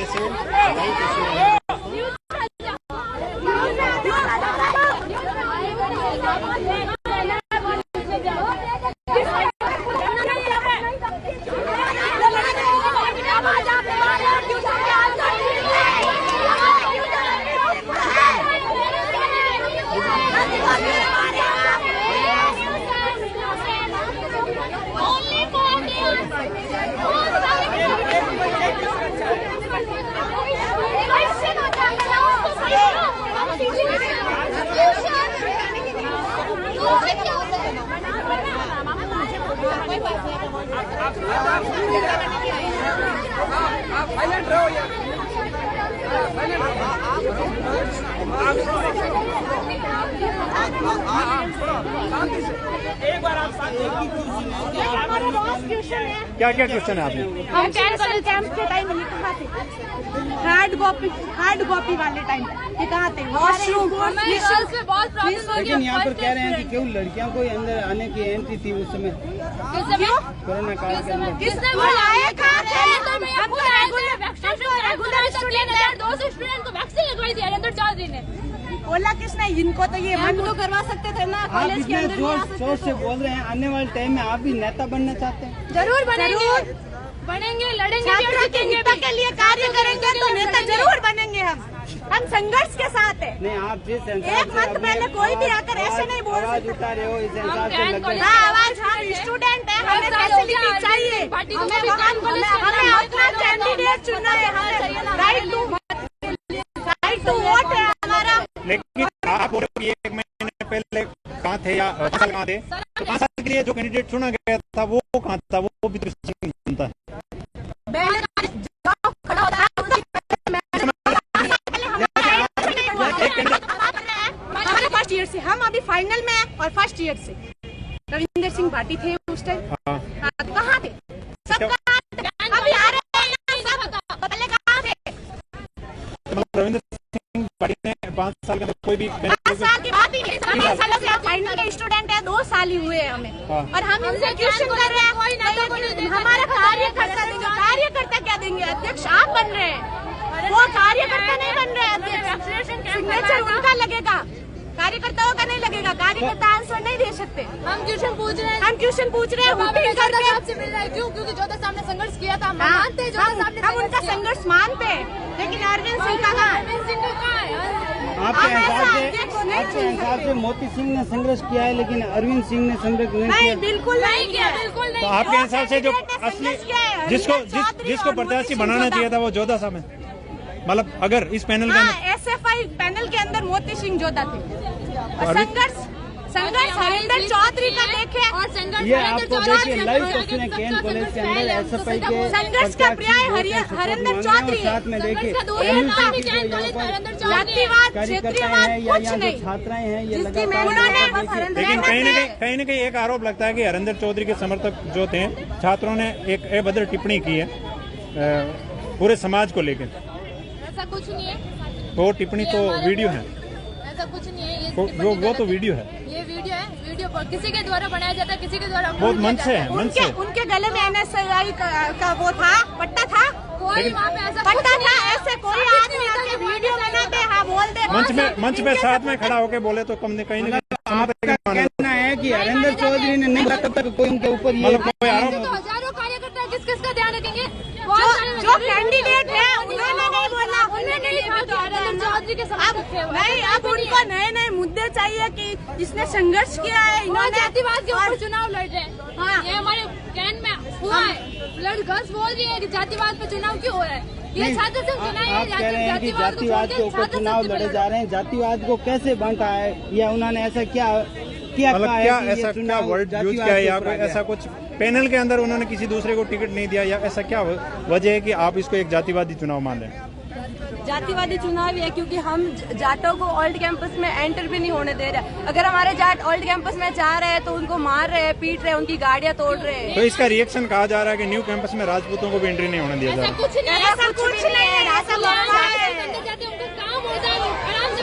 से क्या क्या क्वेश्चन है आपने? हम कैंप के टाइम ये कहाँ थे? हार्ड कॉपी वाले टाइम ये कहाँ थे? वॉशरूम लेकिन यहाँ पर कह रहे हैं कि क्यों लड़कियों को अंदर आने की एंट्री थी उस समय कोरोना काल के अंदर? किसने बुलाया? कहाँ थे? रेगुलर स्टूडेंट है, 200 स्टूडेंट को वैक्सीन लगवाई थी अंदर 4 दिन है। बोला किसने? इनको तो ये हम तो करवा सकते थे ना कॉलेज के अंदर। जोर से बोल रहे हैं, आने वाले टाइम में आप भी नेता बनना चाहते हैं? जरूर बनेंगे, लड़ेंगे, के लिए कार्य करेंगे तो नेता जरूर बनेंगे। हम संघर्ष के साथ है। नहीं, आप जिस एक मंथ पहले कोई भी आकर ऐसे नहीं बोल आवाज उठा रहे हो, इस हिसाब से लग रहा है। आवाज, हम स्टूडेंट है, हमें फैसिलिटी चाहिए, हमें अपना कैंडिडेट चुनना है, हमें राइट टू वोट है हमारा। लेकिन आप बोल रहे हो कि 1 महीने पहले कहाँ थे या 5 साल कहाँ थे? तो 5 साल के लिए जो कैंडिडेट चुना गया था वो कहाँ था? वो भी तो सुनता है। फर्स्ट ईयर से हम अभी फाइनल में हैं और फर्स्ट ईयर से रविंदर सिंह भाटी थे उस टाइम। कहाँ थे सब? कहाँ थे? अभी आ रहे हैं सब, पहले कहाँ थे? रविंदर सिंह भाटी ने 5 साल के अंदर कोई भी 5 साल की बात ही नहीं, 5 सालों से फाइनल के स्टूडेंट है, 2 साल ही हुए हैं हमें और हम इनसे क्वेश्चन कर रहे हैं। हमारा कार्यकर्ता क्या देंगे? अध्यक्ष आप बन रहे हैं, वो कार्यकर्ता नहीं बन रहे हैं। सिग्नेचर उनका लगेगा, कार्यकर्ताओं का नहीं लगेगा। कार्यकर्ता आंसर नहीं दे सकते। हम क्वेश्चन पूछ रहे हैं, हुटिंग करके आपसे मिल रहा है। क्यों? क्योंकि जोधा साहब ने संघर्ष किया था, हम मानते हैं। हम उनका संघर्ष मानते हैं, लेकिन अरविंद सिंह का कहाँ है? आपके हिसाब से मोती सिंह ने संघर्ष किया है, लेकिन अरविंद सिंह ने संघर्ष नहीं किया? बिल्कुल नहीं किया। तो आपके हिसाब से जो असली जिसको प्रत्याशी बनाना चाहिए था वो जोधा साहब है? मतलब अगर इस पैनल के अंदर SFI पैनल के अंदर मोती सिंह जोधा थे और संघर्ष हरिंदर चौधरी का देखे और संघर्ष ये आपको देखिए लाइव तस्वीरें केन कॉलेज के अंदर एसएफआई के संघर्ष का पर्याय हरिंदर चौधरी साथ में देखिए जातिवाद क्षेत्रीयवाद कुछ नहीं छात्राएं हैं ये लेकिन कहीं न कहीं एक आरोप लगता है कि हरिंदर चौधरी के समर्थक जो थे छात्रों ने एक अभद्र टिप्पणी की है पूरे समाज को लेकर। ऐसा कुछ नहीं है, वो टिप्पणी तो वीडियो है, ऐसा कुछ नहीं है, वो तो वीडियो है, ये वीडियो है, वीडियो किसी के द्वारा बनाया जाता है, किसी के द्वारा बहुत मन से है, मन से। उनके गले में NSI का वो था, पट्टा था, कोई वहाँ पे ऐसा पट्टा था, ऐसे कोई आदमी आके वीडियो बनाते हाँ बोल दे मंच में साथ में खड़ा होके बोले तो कम कहीं ना आपका कहना है कि हरिंदर चौधरी ने नहीं तब तक कोई उनके ऊपर ये कोई आरोप तो हजारों कार्यकर्ता किस किस का ध्यान रखेंगे, जो कैंडिडेट है उन्होंने नहीं बोला, चौधरी के समर्थक थे। नहीं अब उनको नए नए मुद्दे चाहिए कि जिसने संघर्ष किया है इन्होंने जातिवाद के ऊपर चुनाव लड़ रहे हैं। हाँ ये हमारे कैन में हुआ है, गर्ल्स बोल रही है कि जातिवाद पे चुनाव क्यों हो रहा है, ये छात्र संघ चुनाव है, आप कह रहे हैं कि जातिवाद के ऊपर चुनाव लड़े जा रहे हैं, जातिवाद को कैसे बांटा है या उन्होंने ऐसा क्या कहा है कि ऐसा क्या वर्ड यूज किया है या ऐसा कुछ पैनल के अंदर उन्होंने किसी दूसरे को टिकट नहीं दिया या ऐसा क्या वजह है कि आप इसको एक जातिवादी चुनाव मान रहे हैं? जातिवादी चुनाव है क्योंकि हम जाटों को ओल्ड कैंपस में एंटर भी नहीं होने दे रहे। अगर हमारे जाट ओल्ड कैंपस में जा रहे हैं तो उनको मार रहे हैं, पीट रहे हैं, उनकी गाड़ियां तोड़ रहे हैं। तो इसका रिएक्शन कहा जा रहा है कि न्यू कैंपस में राजपूतों को भी एंट्री नहीं होने दिया जा रहा।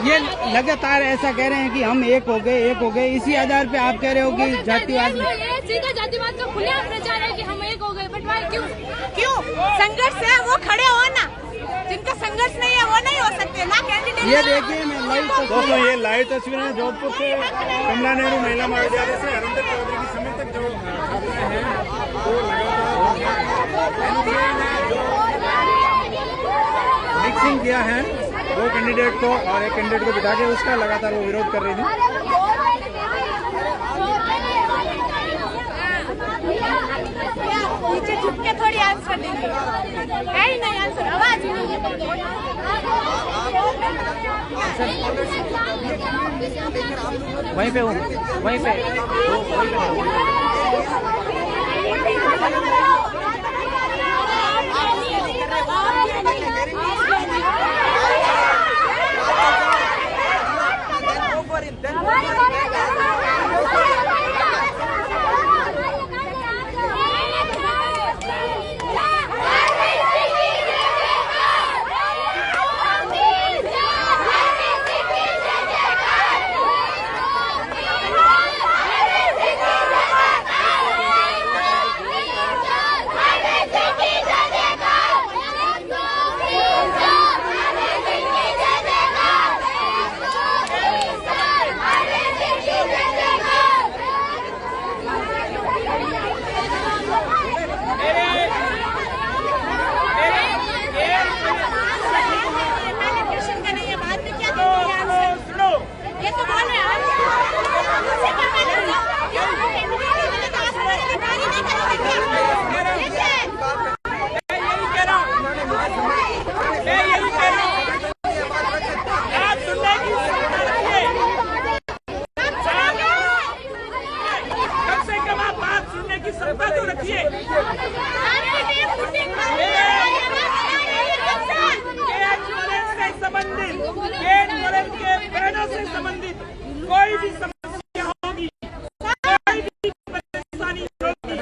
ये लगातार ऐसा कह रहे हैं कि हम एक हो गए, इसी आधार पे आप कह रहे हो कि जातिवाद सीधा जातिवाद का खुलेआम प्रचार है कि हम एक हो गए, बट क्यों संघर्ष है वो खड़े हो ना, जिनका संघर्ष नहीं है वो नहीं हो सकते ना कैंडिडेट। ये देखिए मैं दोस्तों ये लाइव तस्वीरें हैं जोधपुर से कमला नेहरू महिला महाविद्यालय से हरिंदर चौधरी की समर्थक जो छात्राएं हैं वो मिक्सिंग किया है दो कैंडिडेट को और एक कैंडिडेट को बिठा के उसका लगातार वो विरोध कर रही थी। नीचे झुक के थोड़ी आंसर देंगे, है ही नहीं आंसर, आवाज ही नहीं है। वहीं पे हूँ, वहीं पे संबंधित कोई भी समस्या होगी, कोई भी परेशानी होगी,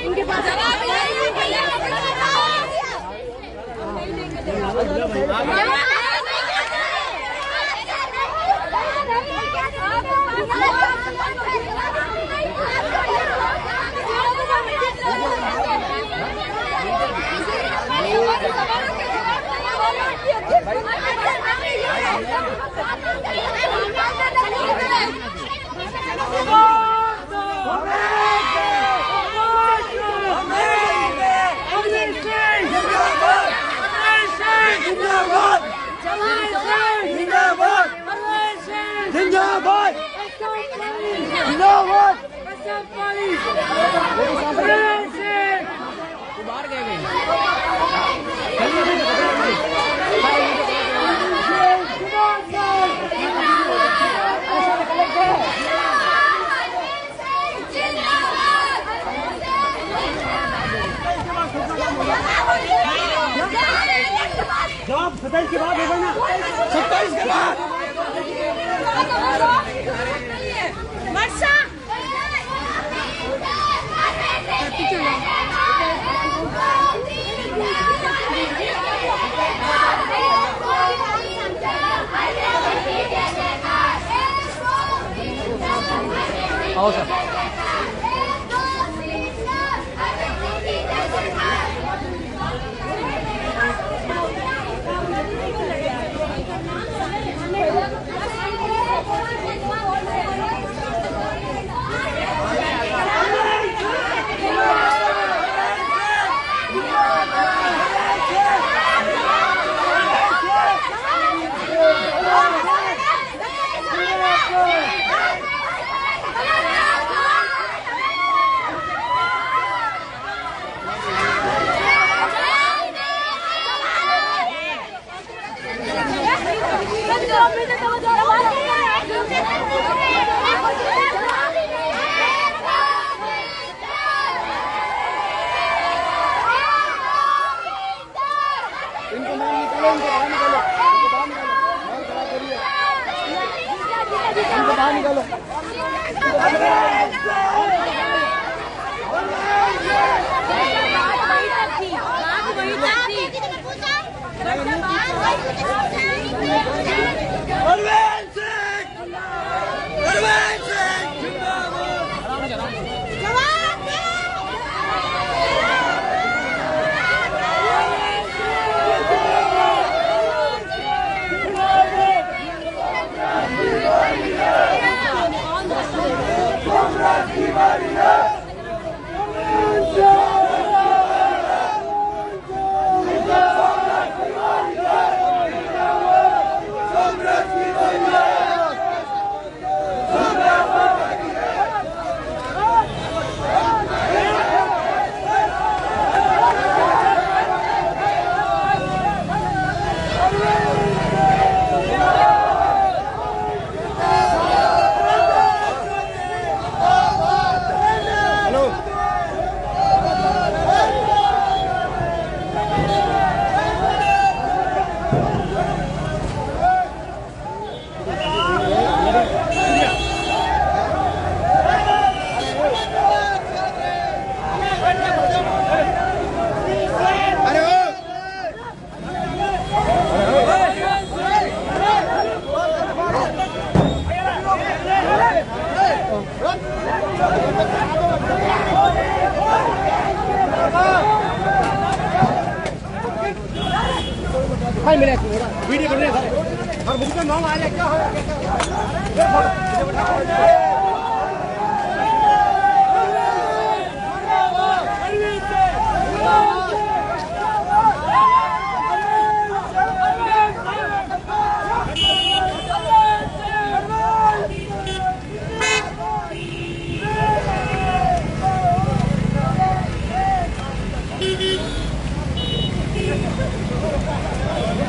इनके पास जवाब 27 के बाद होगा ना, 27 के बाद आओ सर। वीडियो बन रहे हैं और मुझे नाम आ क्या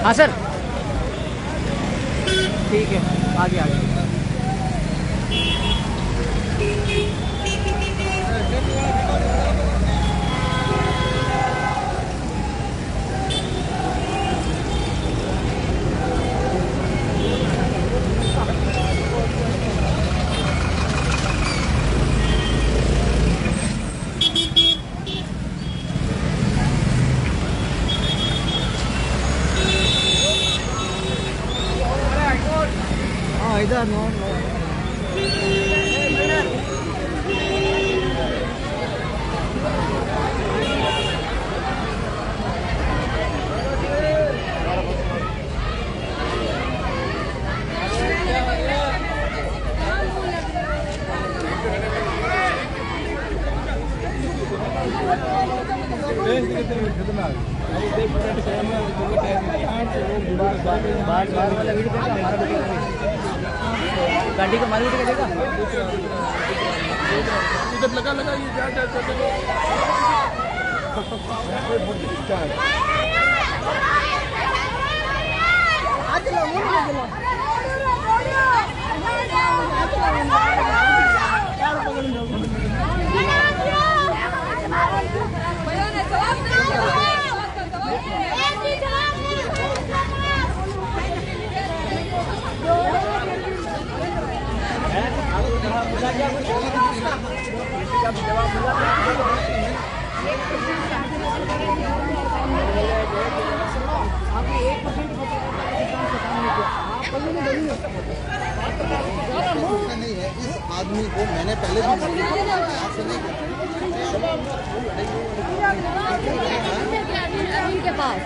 हाँ सर, ठीक है, आगे आगे। इधर नो गाड़ी का माल उठेगा देखा इधर लगा लगा ये जा नहीं है इस आदमी को मैंने पहले भी के पास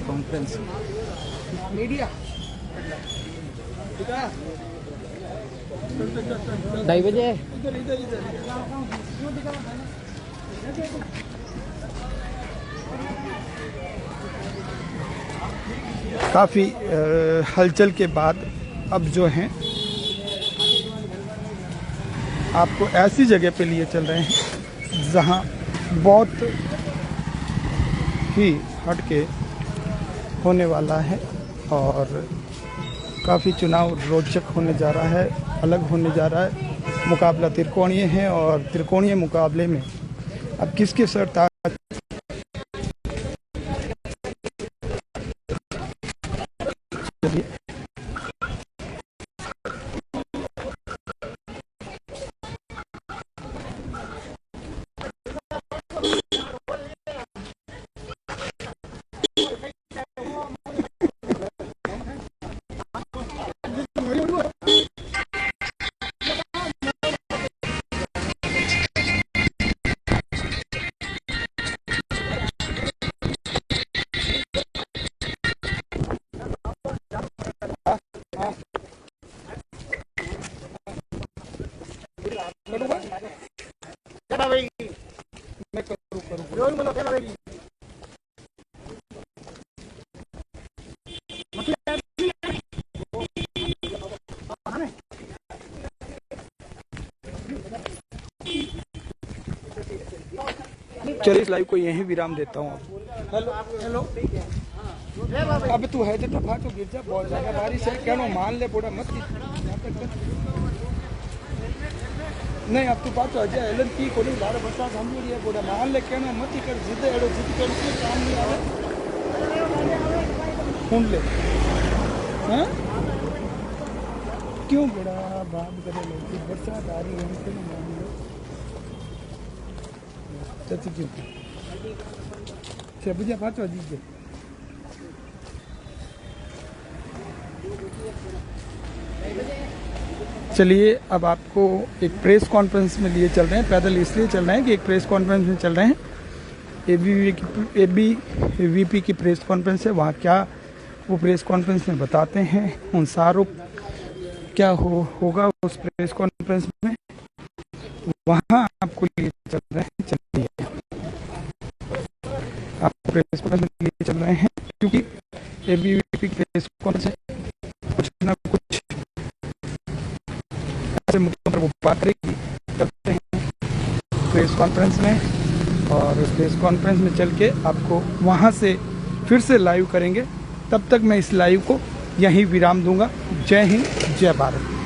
कॉन्फ्रेंस मीडिया 2:30 बजे काफ़ी हलचल के बाद अब जो हैं आपको ऐसी जगह पे लिए चल रहे हैं जहां बहुत ही हटके होने वाला है और काफ़ी चुनाव रोचक होने जा रहा है, अलग होने जा रहा है। मुकाबला त्रिकोणीय है और त्रिकोणीय मुकाबले में अब किसके सर ताज चलिए इस लाइव को यहीं विराम देता हूँ। हेलो हेलो अब तू है तो फाटो गिर जा, बहुत ज्यादा बारिश है, क्या मान ले बोड़ा मत नहीं अब तू बात अजय एलन की कोई बार बरसात हम है बोड़ा मान ले क्या मत कर जिद एड़ो जिद कर काम नहीं आवे सुन ले हैं क्यों बड़ा बात करे लोग बरसात आ रही है क्यों मान लो चची क्यों से बुझा पाचो दीजिए चलिए अब आपको एक प्रेस कॉन्फ्रेंस में लिए चल रहे हैं। पैदल इसलिए चल रहे हैं कि एक प्रेस कॉन्फ्रेंस में चल रहे हैं, एबीवीपी की प्रेस कॉन्फ्रेंस है। वहाँ क्या वो प्रेस कॉन्फ्रेंस में बताते हैं, उन सारों क्या होगा उस प्रेस कॉन्फ्रेंस में, वहाँ आपको लिए चल रहे हैं। चलिए आप प्रेस कॉन्फ्रेंस में लिए चल रहे हैं, क्योंकि एबीवीपी की प्रेस कॉन्फ्रेंस कुछ ना कुछ ऐसे मुद्दों पर वो बात करते हैं प्रेस कॉन्फ्रेंस में, और उस प्रेस कॉन्फ्रेंस में चल के आपको वहाँ से फिर से लाइव करेंगे। तब तक मैं इस लाइव को यहीं विराम दूंगा। जय हिंद, जय भारत।